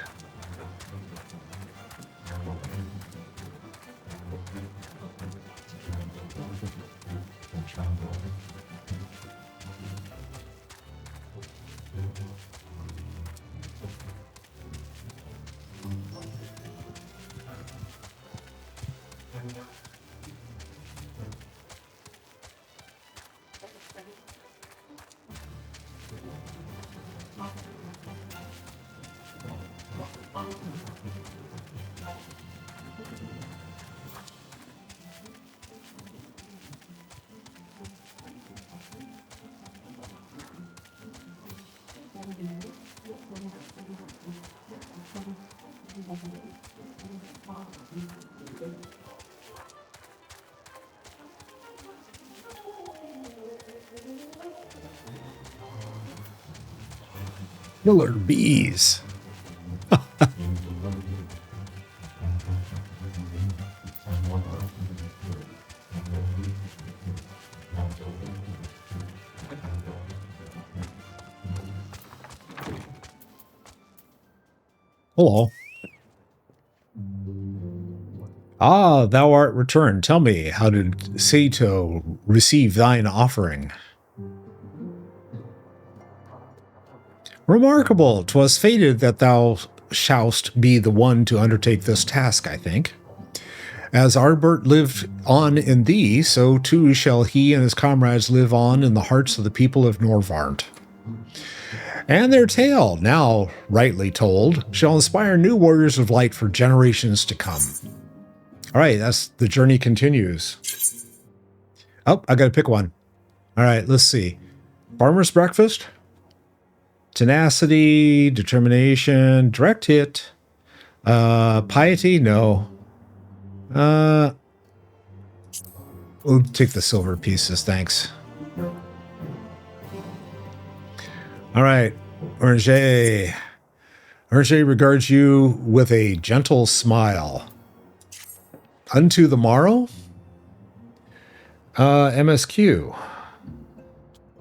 Killer bees. Hello. Ah, thou art returned. Tell me, how did Sato receive thine offering? Remarkable. 'Twas fated that thou shouldst be the one to undertake this task, I think. As Arbert lived on in thee, so too shall he and his comrades live on in the hearts of the people of Norvarnt. And their tale, now rightly told, shall inspire new warriors of light for generations to come. All right, that's the journey continues. Oh, I got to pick one. All right, let's see. Farmer's breakfast, tenacity, determination, direct hit, piety, no. We'll take the silver pieces, thanks. All right, Unsaid. Unsaid regards you with a gentle smile. Unto the morrow? MSQ.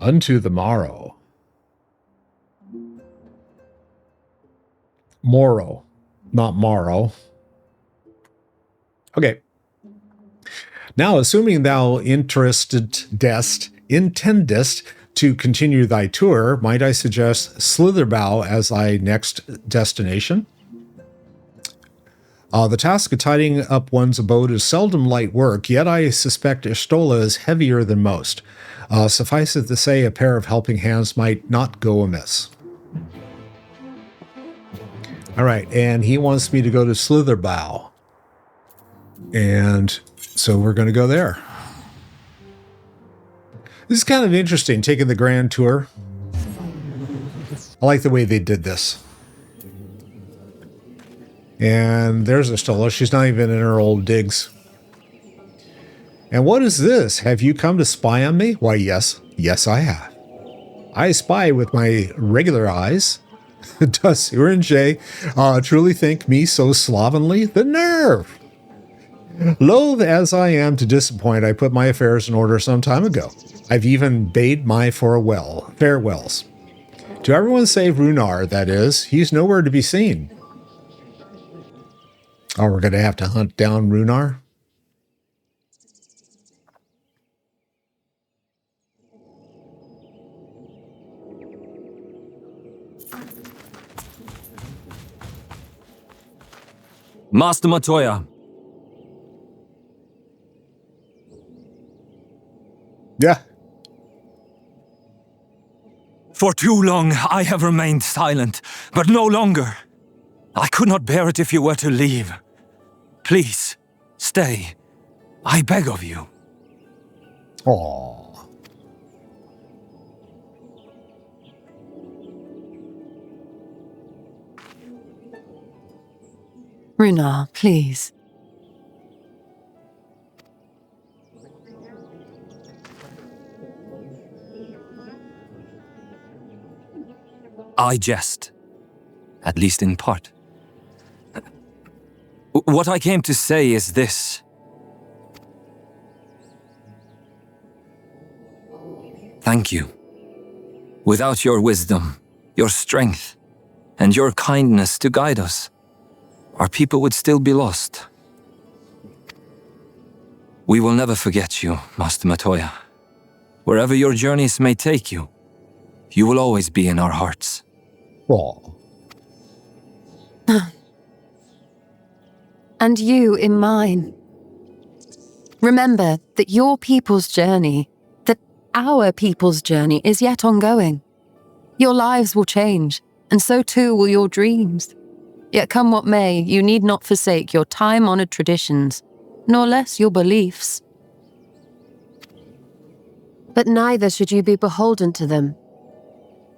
Unto the Morrow. Morrow, not Morrow. Okay. Now, assuming thou intendest to continue thy tour, might I suggest Slitherbow as thy next destination? The task of tidying up one's abode is seldom light work, yet I suspect Ishtola is heavier than most. Suffice it to say, a pair of helping hands might not go amiss. All right, and he wants me to go to Slitherbow. And so we're going to go there. This is kind of interesting, taking the grand tour. I like the way they did this. And there's Ishtola. She's not even in her old digs. And what is this? Have you come to spy on me? Why, yes. Yes, I have. I spy with my regular eyes. Does Urinjay truly think me so slovenly? The nerve! Loath as I am to disappoint, I put my affairs in order some time ago. I've even bade my farewells. To everyone save Runar, that is. He's nowhere to be seen. Oh, we're going to have to hunt down Runar? Master Matoya. Yeah. For too long I have remained silent, but no longer. I could not bear it if you were to leave. Please, stay. I beg of you. Aww. Runar, please. I jest. At least in part. What I came to say is this. Thank you. Without your wisdom, your strength, and your kindness to guide us, our people would still be lost. We will never forget you, Master Matoya. Wherever your journeys may take you, you will always be in our hearts. Aww. And you in mine. Remember that your people's journey, that our people's journey is yet ongoing. Your lives will change, and so too will your dreams. Yet come what may, you need not forsake your time-honored traditions, nor less your beliefs. But neither should you be beholden to them.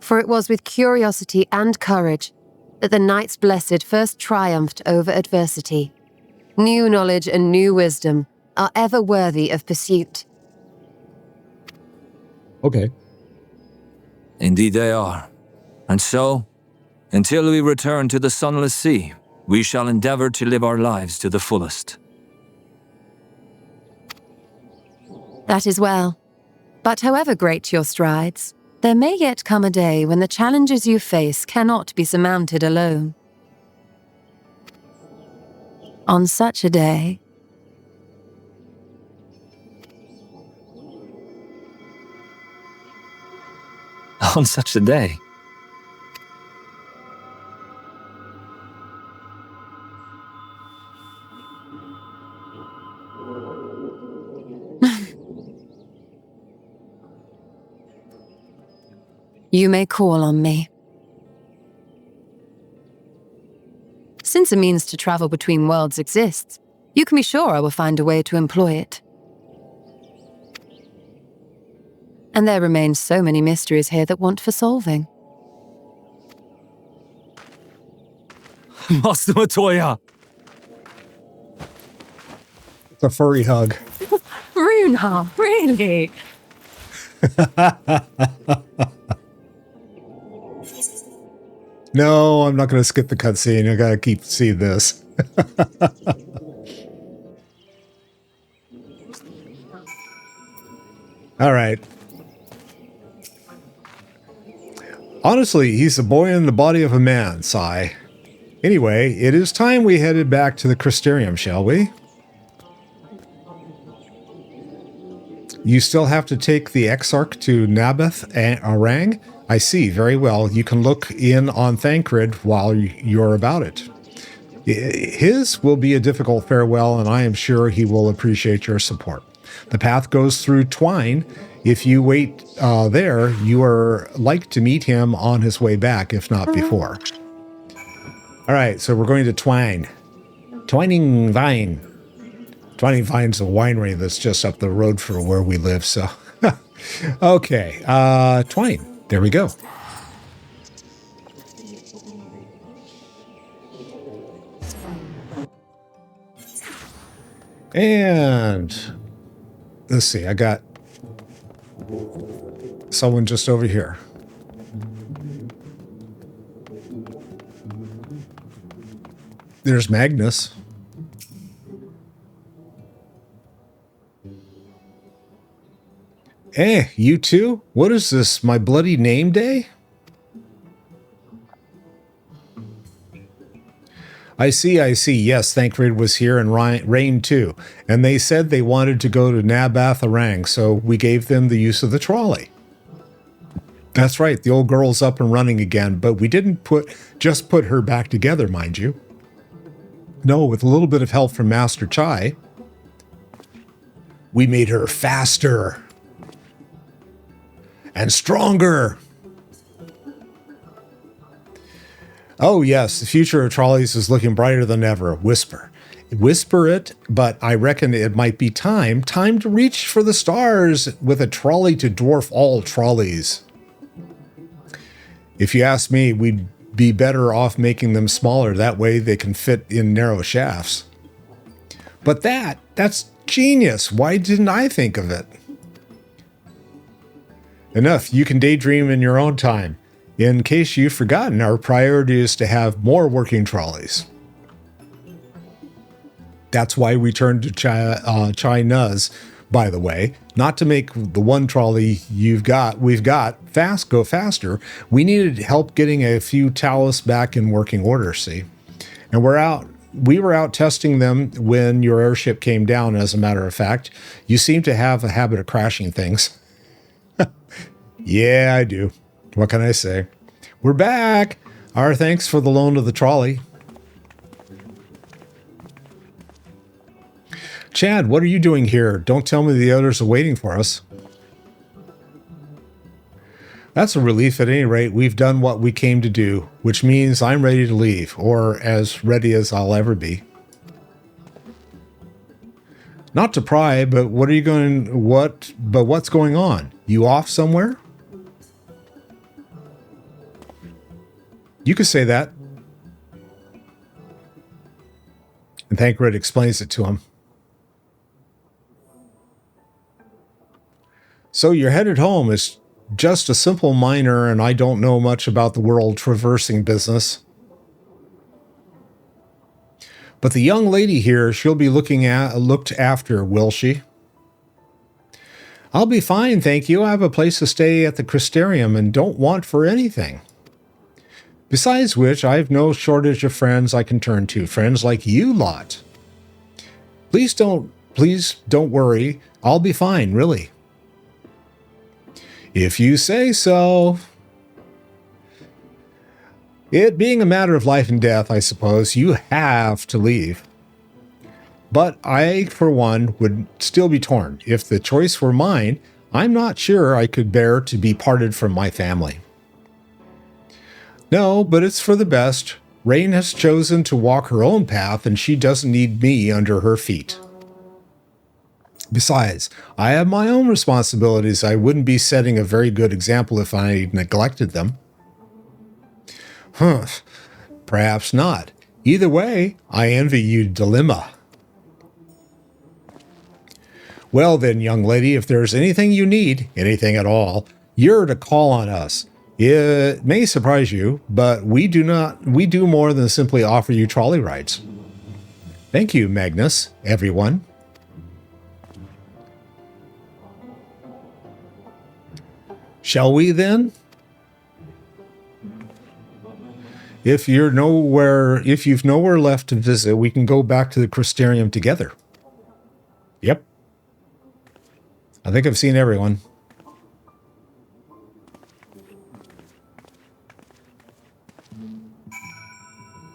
For it was with curiosity and courage that the Knights Blessed first triumphed over adversity. New knowledge and new wisdom are ever worthy of pursuit. Okay. Indeed they are. And so, until we return to the Sunless Sea, we shall endeavor to live our lives to the fullest. That is well. But however great your strides, there may yet come a day when the challenges you face cannot be surmounted alone. On such a day, On such a day. you may call on me. Since a means to travel between worlds exists, you can be sure I will find a way to employ it. And there remain so many mysteries here that want for solving. Master Matoya! It's a furry hug. Runar, really? No, I'm not going to skip the cutscene. I got to keep seeing this. All right. Honestly, he's a boy in the body of a man, sigh. Anyway, it is time we headed back to the Crystarium, shall we? You still have to take the Exarch to Naboth Arang? I see, very well. You can look in on Thancred while you're about it. His will be a difficult farewell, and I am sure he will appreciate your support. The path goes through Twine. If you wait there, you are like to meet him on his way back, if not before. All right, so we're going to Twine. Twining Vine. Twining Vine's a winery that's just up the road from where we live, so. Okay, Twine. There we go. And let's see, I got someone just over here. There's Magnus. Eh, you too? What is this, my bloody name day? I see. Yes, Thancred was here and Rain too. And they said they wanted to go to Naboth Arang, so we gave them the use of the trolley. That's right, the old girl's up and running again, but we didn't just put her back together, mind you. No, with a little bit of help from Master Chai, we made her faster and stronger. Oh yes, the future of trolleys is looking brighter than ever. Whisper it, but I reckon it might be time to reach for the stars with a trolley to dwarf all trolleys. If you ask me, we'd be better off making them smaller. That way they can fit in narrow shafts. But that's genius. Why didn't I think of it? Enough. You can daydream in your own time. In case you've forgotten, our priority is to have more working trolleys. That's why we turned to China's, by the way, not to make the one trolley we've got go faster. We needed help getting a few Talos back in working order, see? And we were out testing them when your airship came down, as a matter of fact. You seem to have a habit of crashing things. Yeah, I do. What can I say? We're back. Our thanks for the loan of the trolley. Chad, what are you doing here? Don't tell me the others are waiting for us. That's a relief at any rate. We've done what we came to do, which means I'm ready to leave, or as ready as I'll ever be. Not to pry, but what's going on? You off somewhere? You could say that. And Thancred explains it to him. So you're headed home. It's just a simple miner, and I don't know much about the world traversing business. But the young lady here, she'll be looked after, will she? I'll be fine, thank you. I have a place to stay at the Crystarium and don't want for anything. Besides which, I have no shortage of friends I can turn to. Friends like you lot. Please don't worry. I'll be fine, really. If you say so. It being a matter of life and death, I suppose, you have to leave. But I, for one, would still be torn. If the choice were mine, I'm not sure I could bear to be parted from my family. No, but it's for the best. Rain has chosen to walk her own path, and she doesn't need me under her feet. Besides, I have my own responsibilities. I wouldn't be setting a very good example if I neglected them. Perhaps not. Either way, I envy you dilemma. Well then, young lady, if there's anything you need, anything at all, you're to call on us. It may surprise you, but we do more than simply offer you trolley rides. Thank you, Magnus, everyone. Shall we then? If you've nowhere left to visit, we can go back to the Crystarium together. Yep. I think I've seen everyone.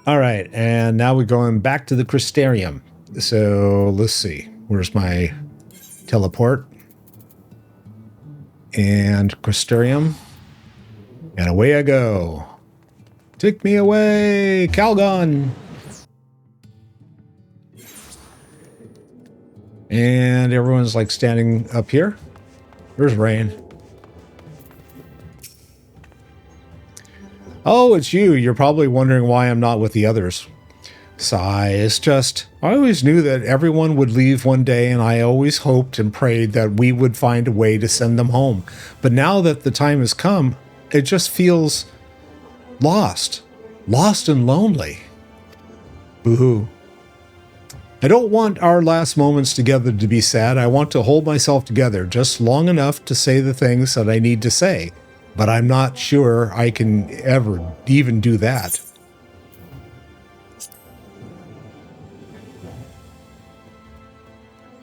All right, and now we're going back to the Crystarium. So let's see. Where's my teleport? And Crystarium. And away I go. Take me away, Calgon. And everyone's like standing up here. Where's Rain? Oh, it's you. You're probably wondering why I'm not with the others. Sigh. It's just, I always knew that everyone would leave one day, and I always hoped and prayed that we would find a way to send them home. But now that the time has come, it just feels lost. Lost and lonely. Boo-hoo. I don't want our last moments together to be sad. I want to hold myself together just long enough to say the things that I need to say. But I'm not sure I can ever even do that.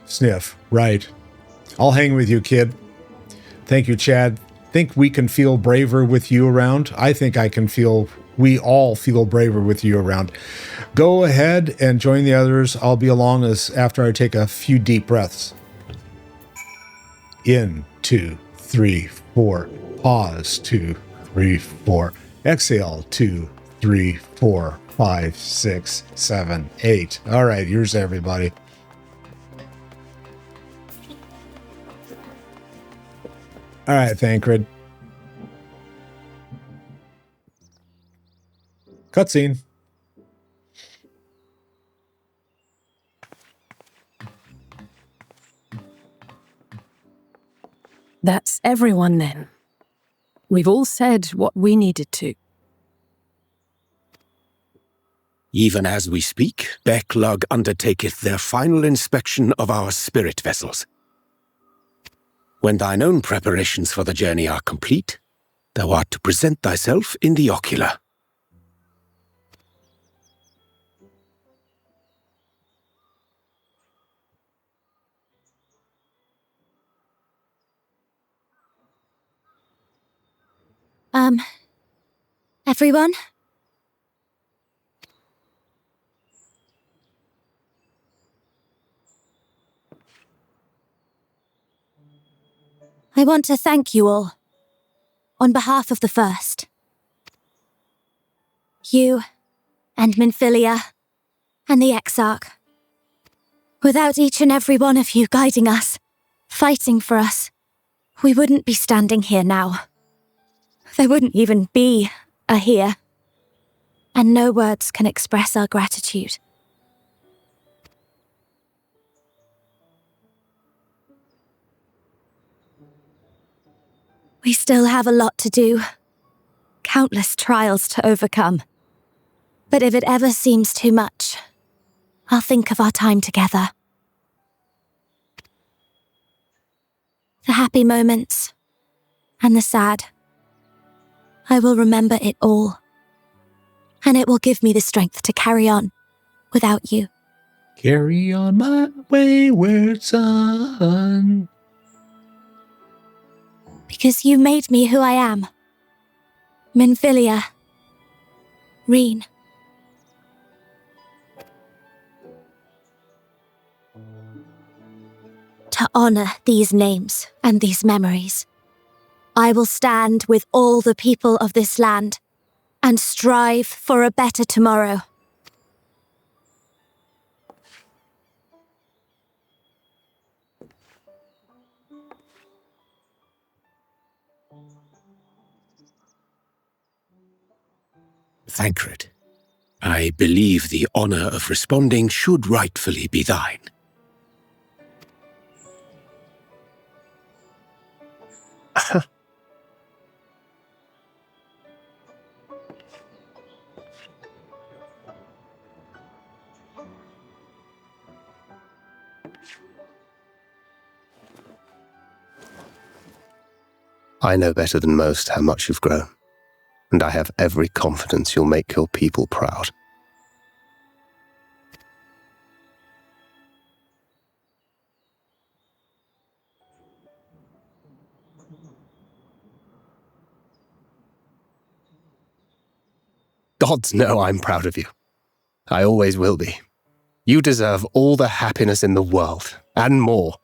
Sniff. Right. I'll hang with you, kid. Thank you, Chad. Think we can feel braver with you around? I think we all feel braver with you around. Go ahead and join the others. I'll be along after I take a few deep breaths. In, 2, 3, 4. Pause, 2, 3, 4. Exhale, 2, 3, 4, 5, 6, 7, 8. All right, here's everybody. All right, Thancred. Cutscene. That's everyone then. We've all said what we needed to. Even as we speak, Backlog undertaketh their final inspection of our spirit vessels. When thine own preparations for the journey are complete, thou art to present thyself in the ocular. Everyone? I want to thank you all, on behalf of the First. You, and Minfilia, and the Exarch. Without each and every one of you guiding us, fighting for us, we wouldn't be standing here now. There wouldn't even be a here. And no words can express our gratitude. We still have a lot to do. Countless trials to overcome. But if it ever seems too much, I'll think of our time together. The happy moments, and the sad. I will remember it all. And it will give me the strength to carry on without you. Carry on my wayward son. Because you made me who I am. Minfilia. Reen. To honor these names and these memories, I will stand with all the people of this land and strive for a better tomorrow. Thancred, I believe the honor of responding should rightfully be thine. I know better than most how much you've grown, and I have every confidence you'll make your people proud. Gods know I'm proud of you. I always will be. You deserve all the happiness in the world, and more.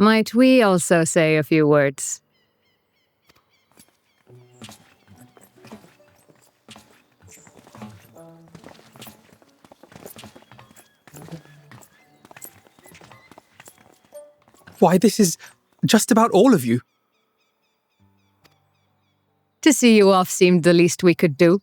Might we also say a few words? Why, this is just about all of you. To see you off seemed the least we could do.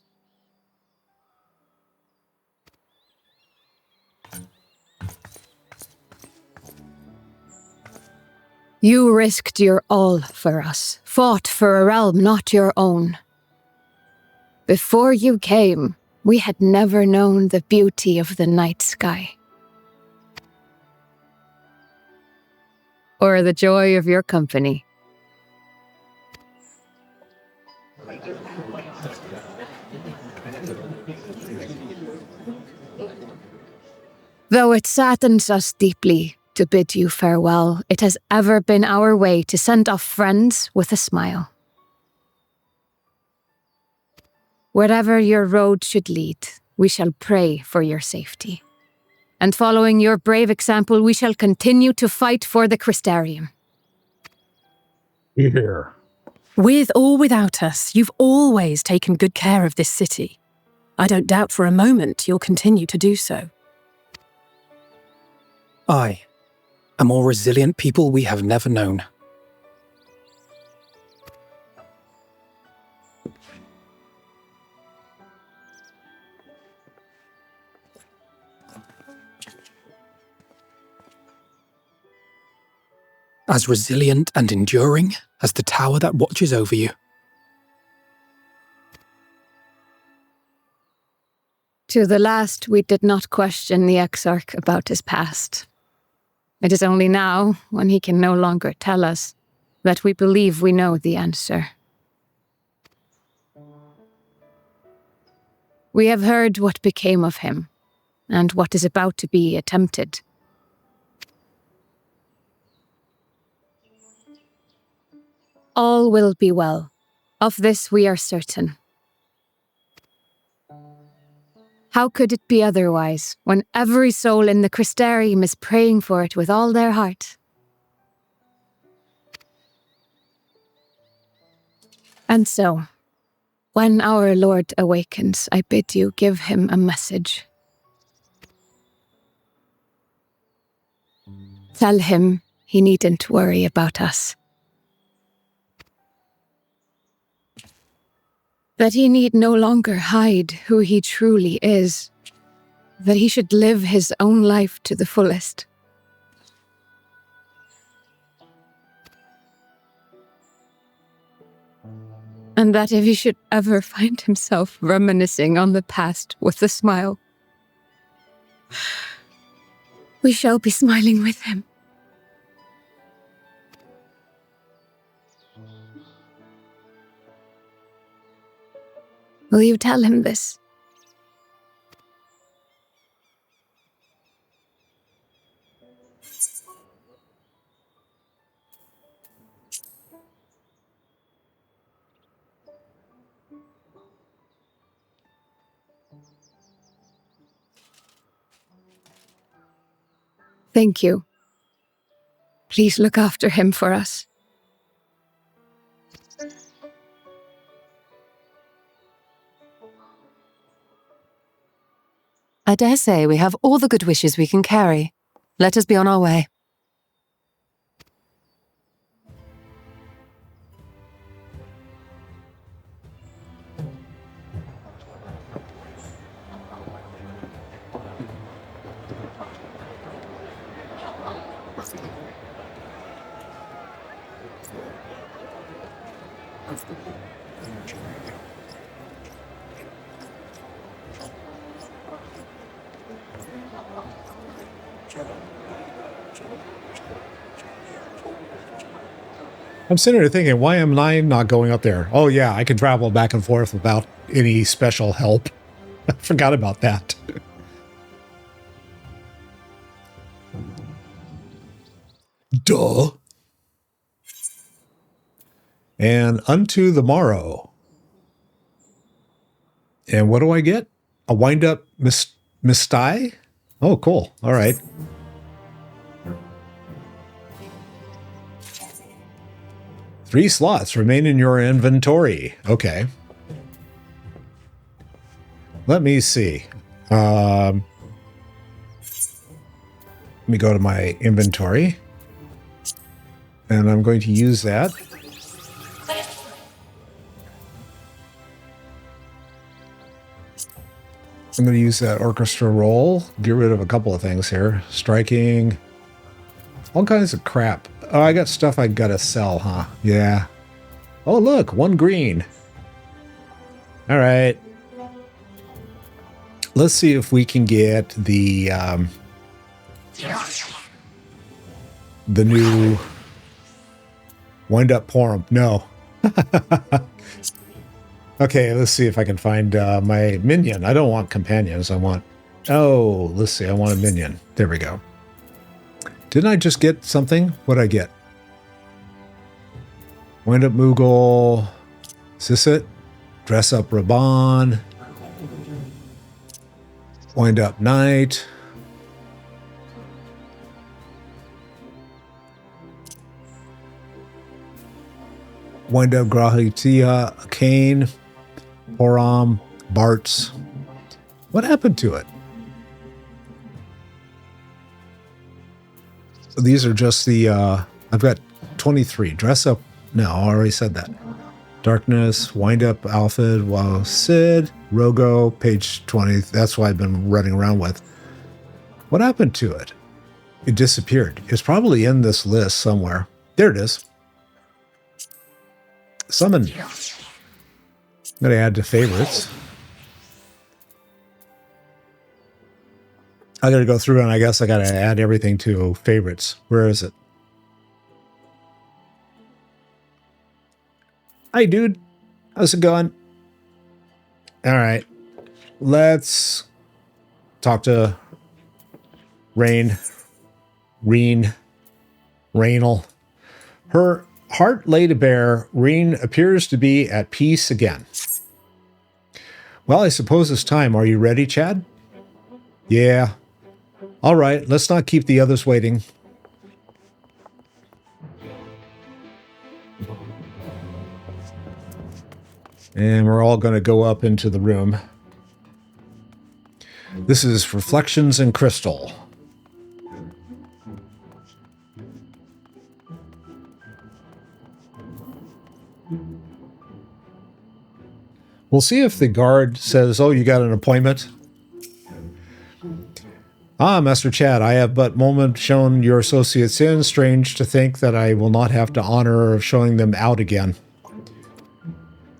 You risked your all for us, fought for a realm not your own. Before you came, we had never known the beauty of the night sky. Or the joy of your company. Though it saddens us deeply to bid you farewell, it has ever been our way to send off friends with a smile. Wherever your road should lead, we shall pray for your safety. And following your brave example, we shall continue to fight for the Crystarium. Here. With or without us, you've always taken good care of this city. I don't doubt for a moment you'll continue to do so. I, a more resilient people we have never known. As resilient and enduring as the tower that watches over you. To the last, we did not question the Exarch about his past. It is only now, when he can no longer tell us, that we believe we know the answer. We have heard what became of him, and what is about to be attempted. All will be well. Of this we are certain. How could it be otherwise, when every soul in the Crystarium is praying for it with all their heart? And so, when our Lord awakens, I bid you give him a message. Tell him he needn't worry about us. That he need no longer hide who he truly is. That he should live his own life to the fullest. And that if he should ever find himself reminiscing on the past with a smile, we shall be smiling with him. Will you tell him this? Thank you. Please look after him for us. I dare say we have all the good wishes we can carry. Let us be on our way. I'm sitting there thinking, why am I not going up there? Oh yeah, I can travel back and forth without any special help. I forgot about that. Duh. And unto the Morrow. And what do I get? A wind-up mistai? Oh, cool. All right. Three slots remain in your inventory. Okay. Let me see. Let me go to my inventory. And I'm going to use that. I'm going to use that orchestra roll. Get rid of a couple of things here. Striking. All kinds of crap. Oh, I got stuff I got to sell, huh? Yeah. Oh, look. 1 green. All right. Let's see if we can get the new wind-up porum. No. Okay, let's see if I can find my minion. I don't want companions. I want... Oh, let's see. I want a minion. There we go. Didn't I just get something? What'd I get? Wind up Moogle. Is this it? Dress up Raban. Wind up Knight. Wind up Grahitia Kane. Poram. Bartz. What happened to it? These are just the, I've got 23. Dress up. No, I already said that. Darkness, Wind Up Alfred, Wow Sid, Rogo, page 20. That's what I've been running around with. What happened to it? It disappeared. It's probably in this list somewhere. There it is. Summon. I'm going to add to favorites. I got to go through and I guess I got to add everything to favorites. Where is it? Hi, dude. How's it going? All right. Let's talk to Rainal. Her heart laid bare, Rain appears to be at peace again. Well, I suppose it's time. Are you ready, Chad? Yeah. All right, let's not keep the others waiting. And we're all going to go up into the room. This is Reflections in Crystal. We'll see if the guard says, oh, you got an appointment. Ah, Master Chad, I have but moment shown your associates in. Strange to think that I will not have the honor of showing them out again.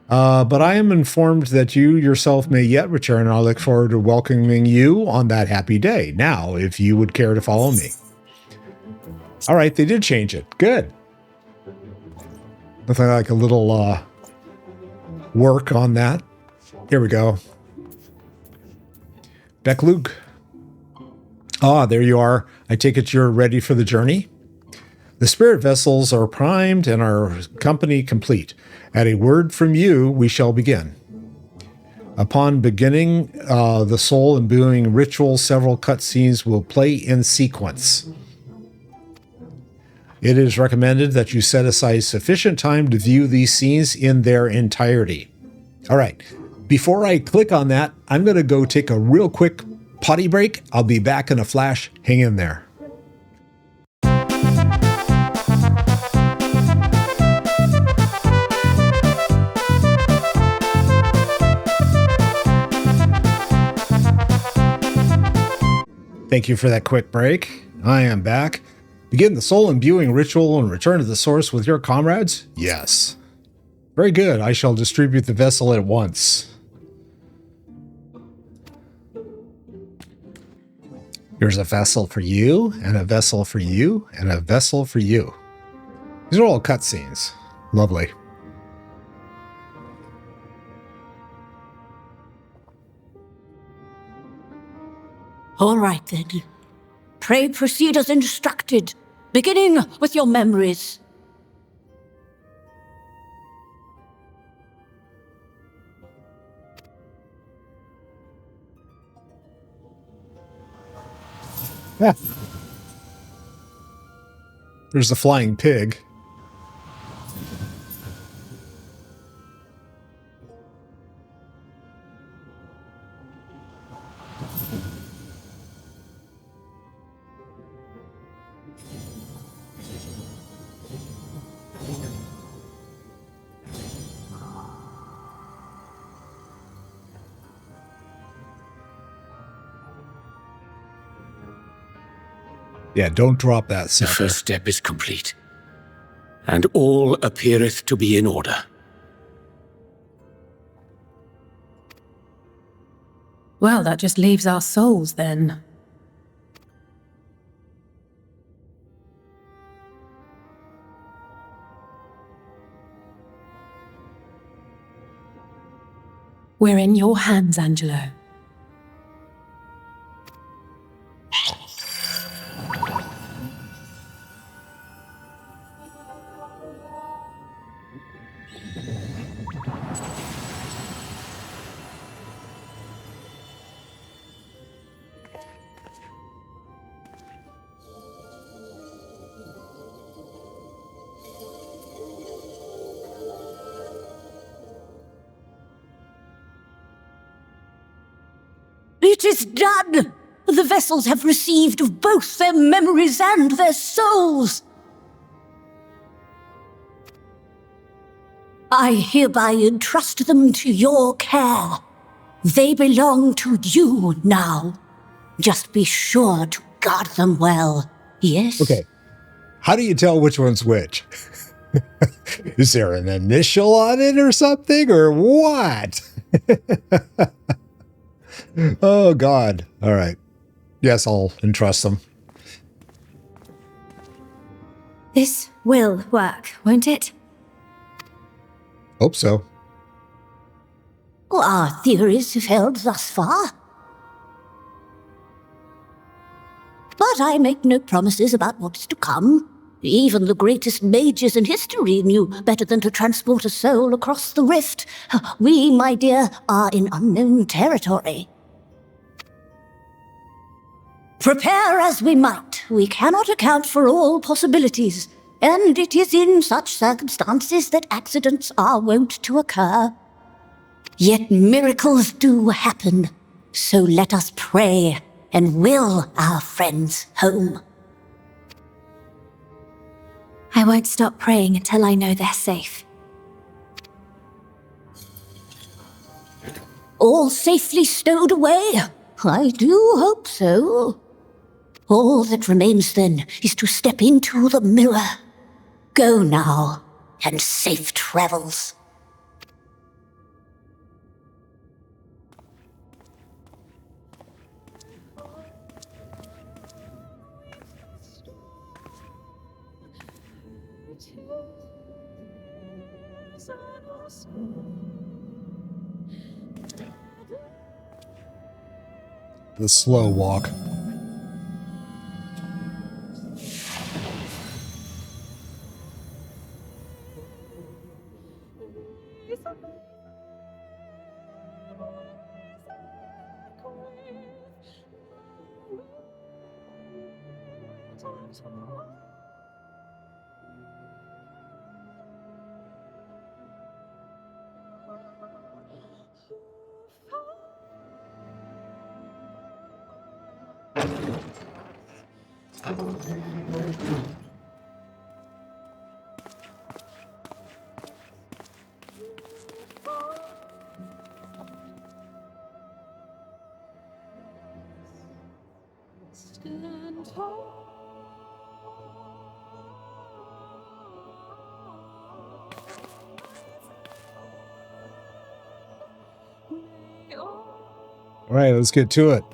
But I am informed that you yourself may yet return, and I look forward to welcoming you on that happy day. Now, if you would care to follow me. All right, they did change it. Good. Nothing like a little work on that. Here we go. Beklug. Ah, there you are. I take it you're ready for the journey? The spirit vessels are primed and our company complete. At a word from you, we shall begin. Upon beginning the soul imbuing ritual, several cutscenes will play in sequence. It is recommended that you set aside sufficient time to view these scenes in their entirety. All right. Before I click on that, I'm going to go take a real quick potty break. I'll be back in a flash. Hang in there. Thank you for that quick break. I am back. Begin the soul imbuing ritual and return to the source with your comrades? Yes. Very good. I shall distribute the vessel at once. Here's a vessel for you, and a vessel for you, and a vessel for you. These are all cutscenes. Lovely. All right, then. Pray proceed as instructed, beginning with your memories. Yeah. There's the flying pig. Yeah, don't drop that scepter. The first step is complete, and all appeareth to be in order. Well, that just leaves our souls, then. We're in your hands, Angelo. It is done! The vessels have received both their memories and their souls! I hereby entrust them to your care. They belong to you now. Just be sure to guard them well, yes? Okay. How do you tell which one's which? Is there an initial on it or something, or what? Oh, God. All right. Yes, I'll entrust them. This will work, won't it? Hope so. Our theories have held thus far. But I make no promises about what is to come. Even the greatest mages in history knew better than to transport a soul across the rift. We, my dear, are in unknown territory. Prepare as we might, we cannot account for all possibilities, and it is in such circumstances that accidents are wont to occur. Yet miracles do happen, so let us pray and will our friends home. I won't stop praying until I know they're safe. All safely stowed away? I do hope so. All that remains, then, is to step into the mirror. Go now, and safe travels. The slow walk. All right, let's get to it.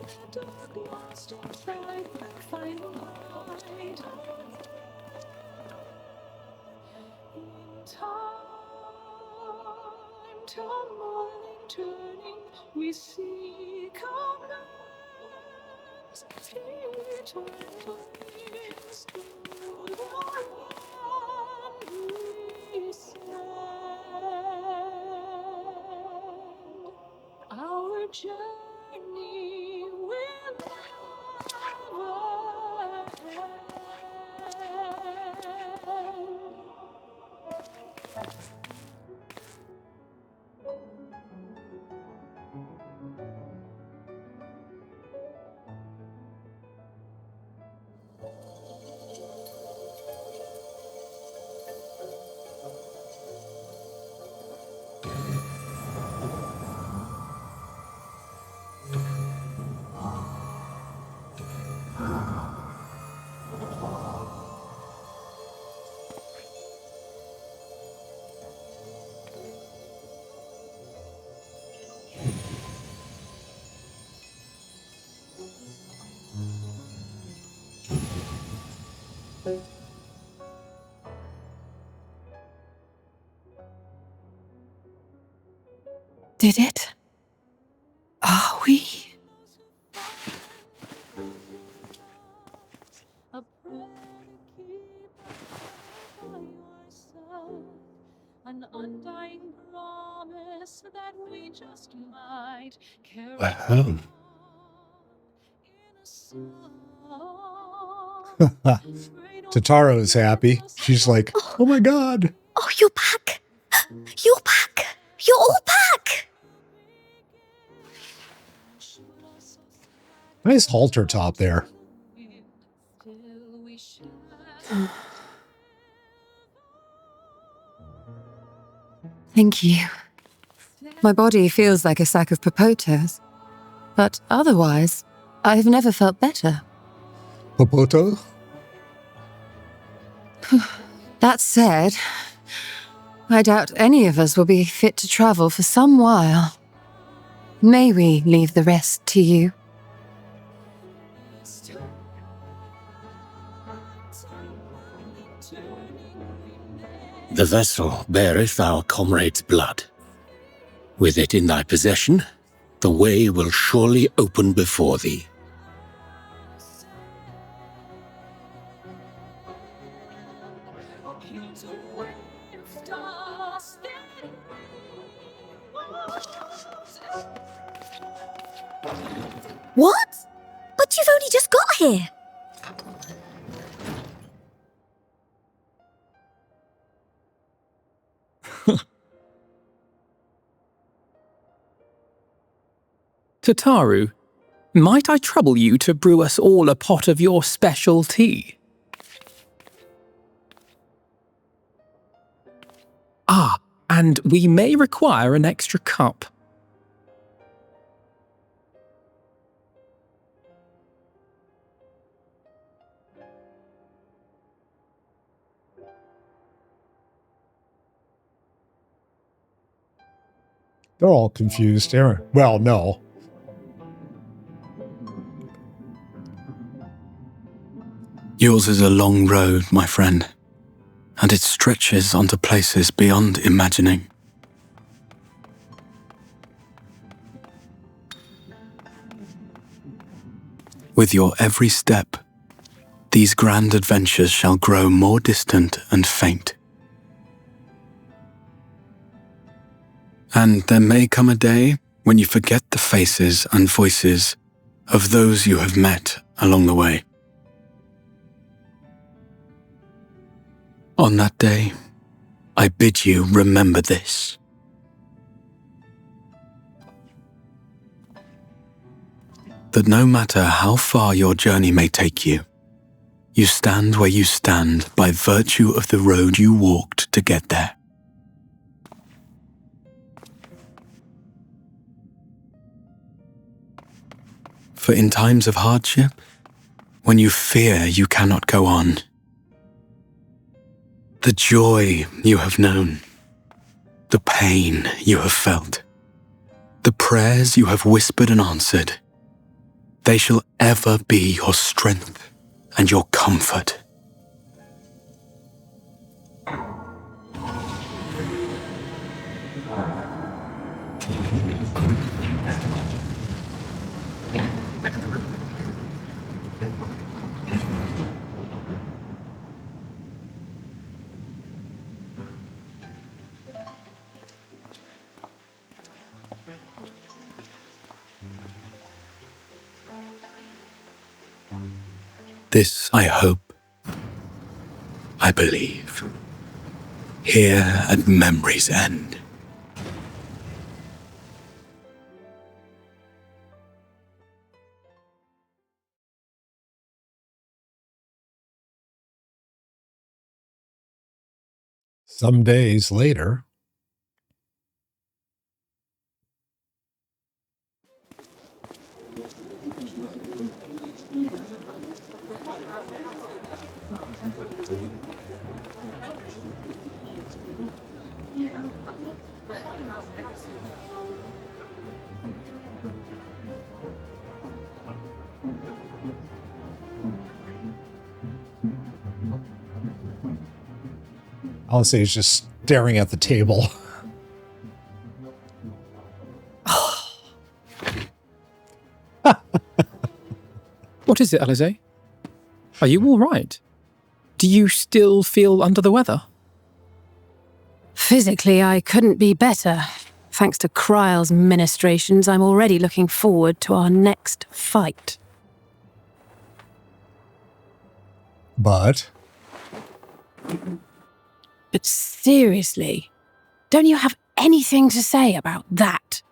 Our journey will never Did it? Are we? an undying promise that we just might carry Well, Tataru is happy. She's like, oh my god. Oh, you're back. You're back. You're all back. Nice halter top there. Thank you. My body feels like a sack of popotos, but otherwise, I've never felt better. Popoto? That said, I doubt any of us will be fit to travel for some while. May we leave the rest to you? The vessel beareth our comrade's blood. With it in thy possession, the way will surely open before thee. What? But you've only just got here. Tataru, might I trouble you to brew us all a pot of your special tea? Ah, and we may require an extra cup. They're all confused. Well, no. Yours is a long road, my friend, and it stretches onto places beyond imagining. With your every step, these grand adventures shall grow more distant and faint. And there may come a day when you forget the faces and voices of those you have met along the way. On that day, I bid you remember this. That no matter how far your journey may take you, you stand where you stand by virtue of the road you walked to get there. For in times of hardship, when you fear you cannot go on, the joy you have known, the pain you have felt, the prayers you have whispered and answered, they shall ever be your strength and your comfort. This I hope, I believe, here at memory's end. Some days later. I'll say he's just staring at the table. What is it, Alizé? Are you all right? Do you still feel under the weather? Physically, I couldn't be better. Thanks to Kryle's ministrations, I'm already looking forward to our next fight. But seriously, don't you have anything to say about that?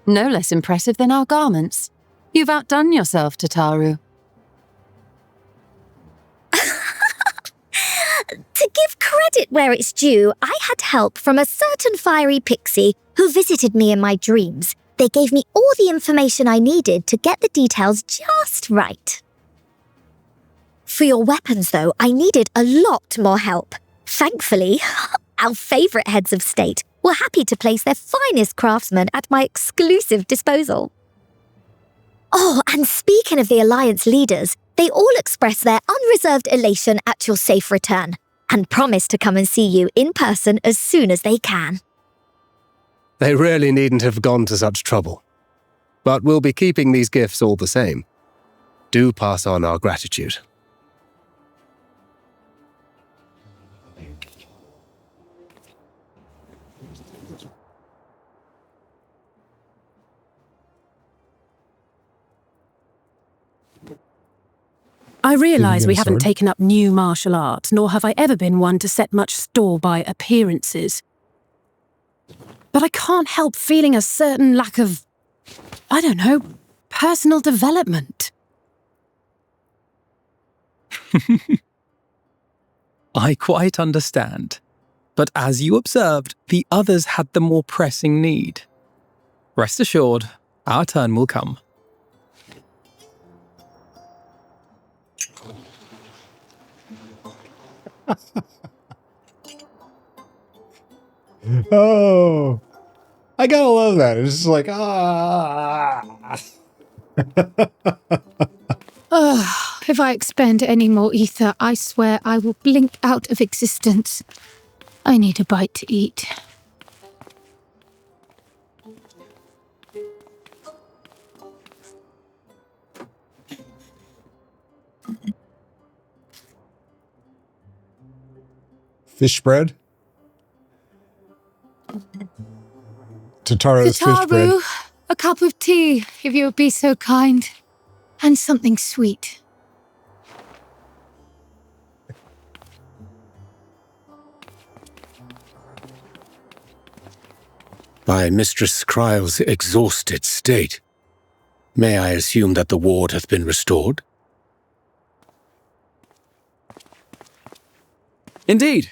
No less impressive than our garments. You've outdone yourself, Tataru. To give credit where it's due, I had help from a certain fiery pixie who visited me in my dreams. They gave me all the information I needed to get the details just right. For your weapons, though, I needed a lot more help. Thankfully, our favourite heads of state were happy to place their finest craftsmen at my exclusive disposal. Oh, and speaking of the Alliance leaders, they all expressed their unreserved elation at your safe return and promised to come and see you in person as soon as they can. They really needn't have gone to such trouble. But we'll be keeping these gifts all the same. Do pass on our gratitude. I realise we haven't taken up new martial arts, nor have I ever been one to set much store by appearances. But I can't help feeling a certain lack of, I don't know, personal development. I quite understand. But as you observed, the others had the more pressing need. Rest assured, our turn will come. Oh, I gotta love that. It's just like, If I expend any more ether, I swear I will blink out of existence. I need a bite to eat. fish bread. Tataru's fish bread. Tataru, a cup of tea, if you would be so kind. And something sweet. By Mistress Kryle's exhausted state, may I assume that the ward hath been restored? Indeed.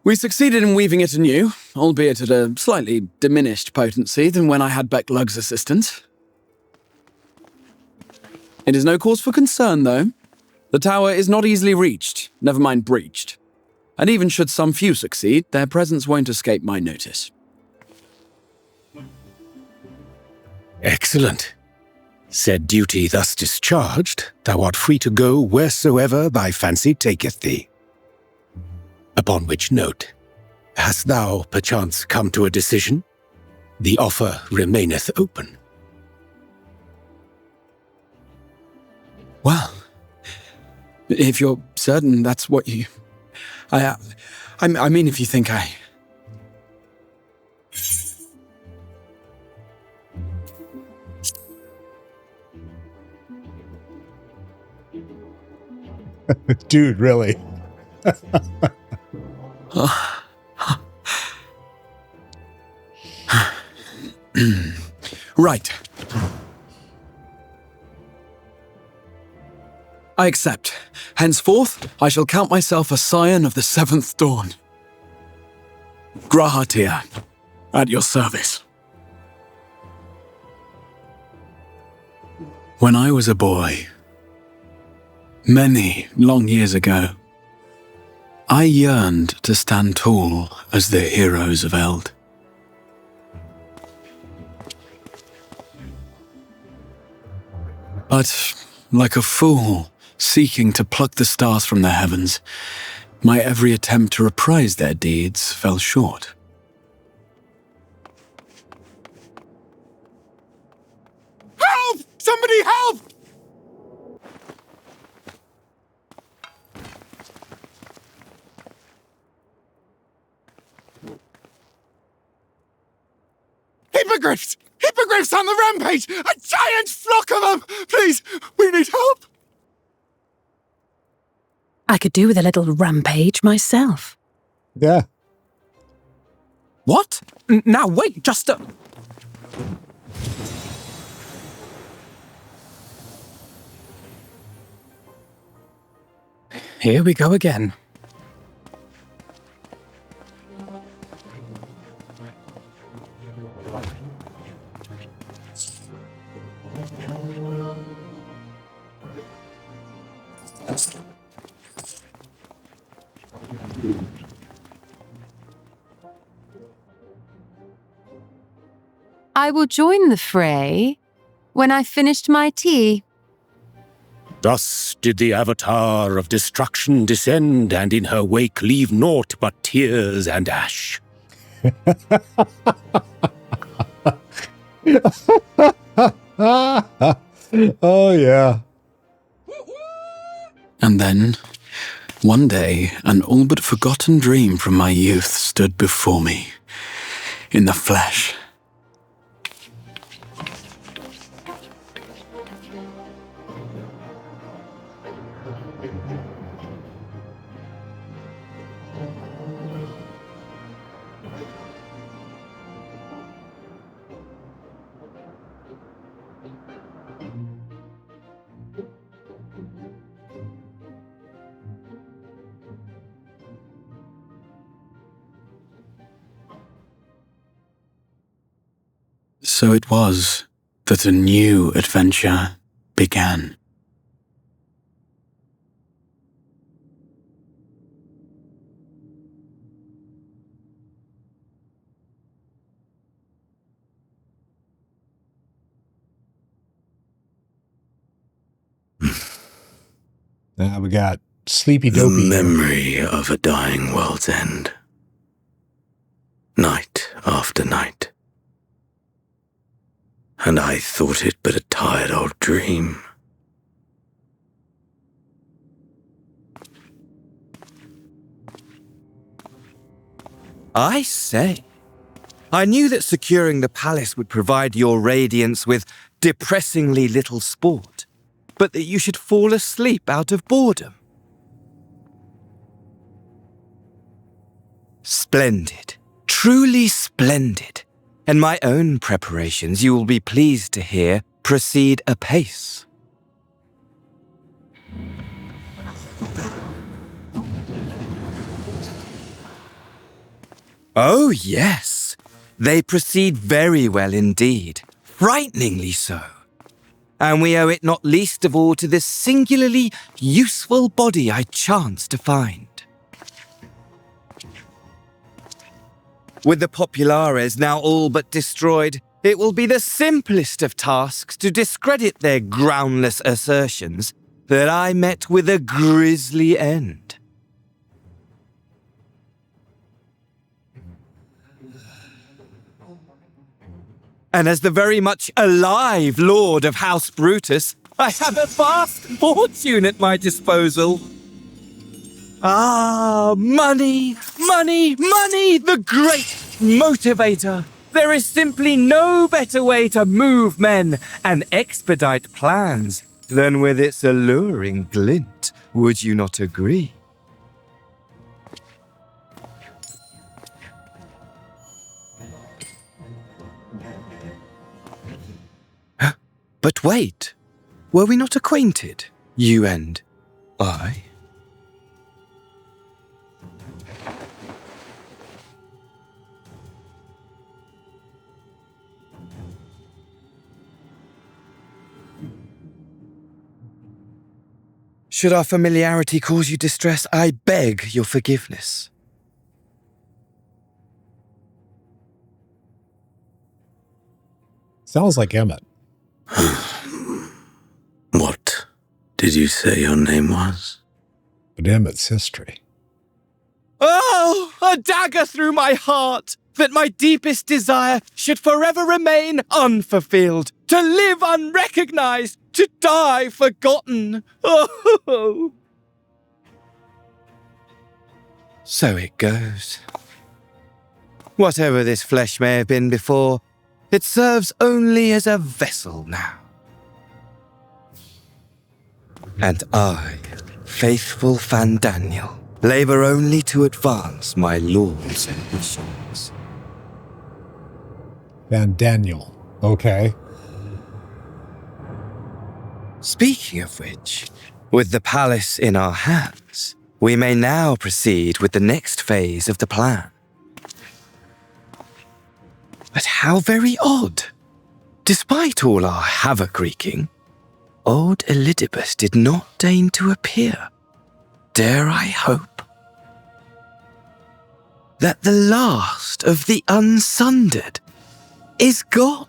We succeeded in weaving it anew, albeit at a slightly diminished potency than when I had Becklug's assistance. It is no cause for concern, though. The tower is not easily reached, never mind breached. And even should some few succeed, their presence won't escape my notice. Excellent. Said duty thus discharged, thou art free to go wheresoever thy fancy taketh thee. Upon which note, hast thou perchance come to a decision? The offer remaineth open. Well, if you're certain that's what you... I mean, if you think I... Dude, really? Right. I accept. Henceforth, I shall count myself a scion of the seventh dawn. Grahatir, at your service. When I was a boy, many long years ago, I yearned to stand tall as the heroes of Eld. But, like a fool seeking to pluck the stars from the heavens, my every attempt to reprise their deeds fell short. Help! Somebody help! Hippogriffs! Hippogriffs on the rampage! A giant flock of them! Please, we need help! I could do with a little rampage myself. Yeah. What? Now wait, just a... Here we go again. I will join the fray when I finished my tea. Thus did the Avatar of Destruction descend, and in her wake leave naught but tears and ash. Oh, yeah. And then, one day, an all but forgotten dream from my youth stood before me, in the flesh. So it was that a new adventure began. Now we got Sleepy The Dopey. memory of a dying world's end. Night after night. And I thought it but a tired old dream. I say, I knew that securing the palace would provide your radiance with depressingly little sport, but that you should fall asleep out of boredom. Splendid, truly splendid. And my own preparations, you will be pleased to hear, proceed apace. Oh, yes. They proceed very well indeed. Frighteningly so. And we owe it not least of all to this singularly useful body I chanced to find. With the populares now all but destroyed, it will be the simplest of tasks to discredit their groundless assertions that I met with a grisly end. And as the very much alive Lord of House Brutus, I have a vast fortune at my disposal. Ah, money, money, money, the great motivator. There is simply no better way to move men and expedite plans than with its alluring glint. Would you not agree? But wait, were we not acquainted, you and I? Should our familiarity cause you distress, I beg your forgiveness. Sounds like Emmett. What did you say your name was? But Emmett's history. Oh, a dagger through my heart, that my deepest desire should forever remain unfulfilled, to live unrecognized, to die forgotten. Oh. So it goes. Whatever this flesh may have been before, it serves only as a vessel now. And I, faithful Fandaniel, labor only to advance my lord's ambitions. Fandaniel. Okay. Speaking of which, with the palace in our hands, we may now proceed with the next phase of the plan. But how very odd. Despite all our havoc-wreaking, old Elidibus did not deign to appear. Dare I hope that the last of the Unsundered is gone?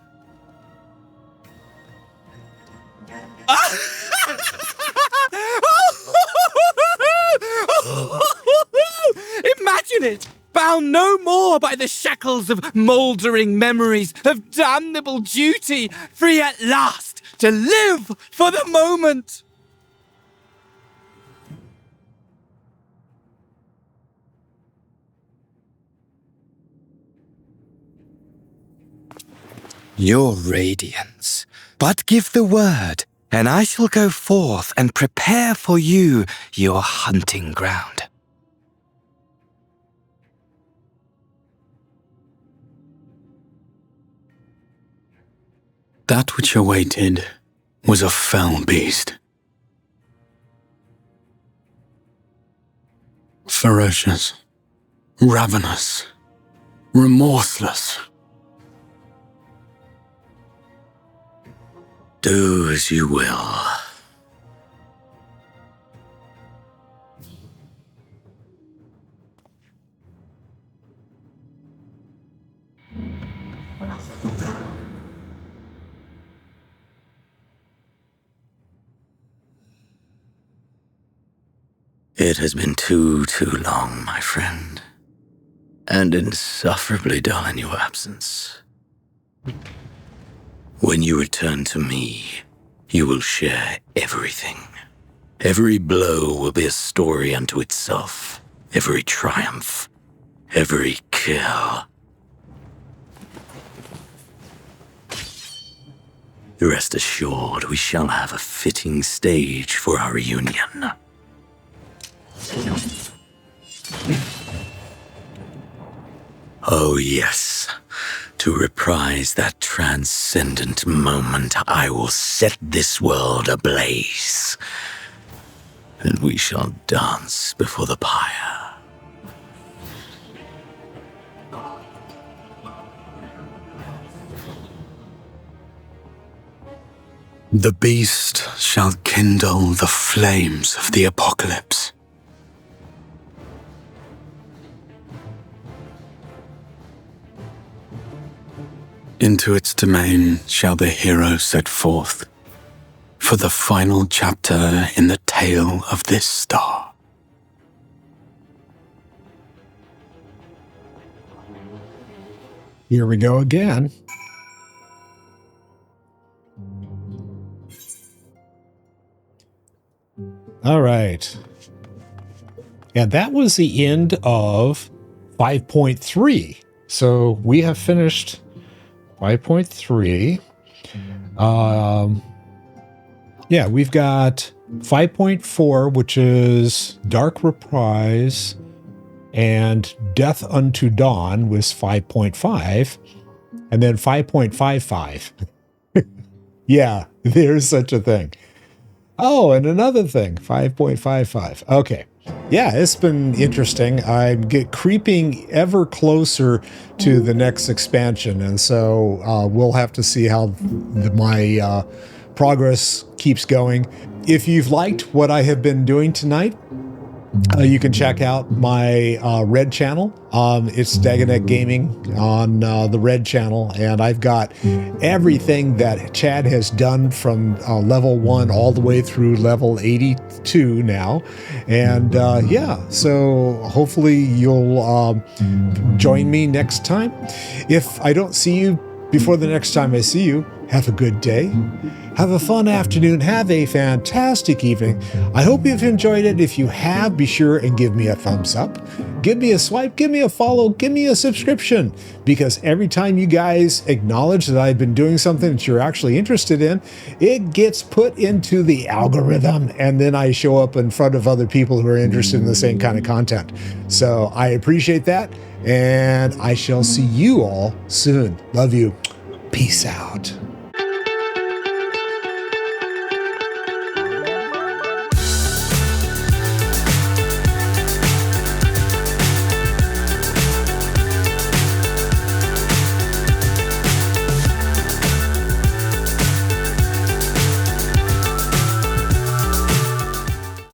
Imagine it! Bound no more by the shackles of mouldering memories of damnable duty, free at last to live for the moment! Your radiance. But give the word, and I shall go forth and prepare for you your hunting ground. That which awaited was a fell beast. Ferocious, ravenous, remorseless. Do as you will. It has been too long, my friend, and insufferably dull in your absence. When you return to me, you will share everything. Every blow will be a story unto itself. Every triumph, every kill. Rest assured, we shall have a fitting stage for our reunion. Oh yes, to reprise that transcendent moment, I will set this world ablaze, and we shall dance before the pyre. The beast shall kindle the flames of the apocalypse. Into its domain shall the hero set forth for the final chapter in the tale of this star. Here we go again. All right. And that was the end of 5.3. So we have finished 5.3. Yeah, we've got 5.4, which is Dark Reprise, and Death Unto Dawn was 5.5, and then 5.55. Yeah, there's such a thing. Oh, and another thing, 5.55. Okay. Yeah, it's been interesting. I get creeping ever closer to the next expansion, and so we'll have to see how my progress keeps going. If you've liked what I have been doing tonight, you can check out my Red channel. It's Dagonet Gaming on the Red channel, and I've got everything that Chad has done from level 1 all the way through level 82 now. And yeah, so hopefully you'll join me next time. If I don't see you before the next time I see you, have a good day. Have a fun afternoon. Have a fantastic evening. I hope you've enjoyed it. If you have, be sure and give me a thumbs up. Give me a swipe. Give me a follow. Give me a subscription. Because every time you guys acknowledge that I've been doing something that you're actually interested in, it gets put into the algorithm, and then I show up in front of other people who are interested in the same kind of content. So I appreciate that, and I shall see you all soon. Love you. Peace out.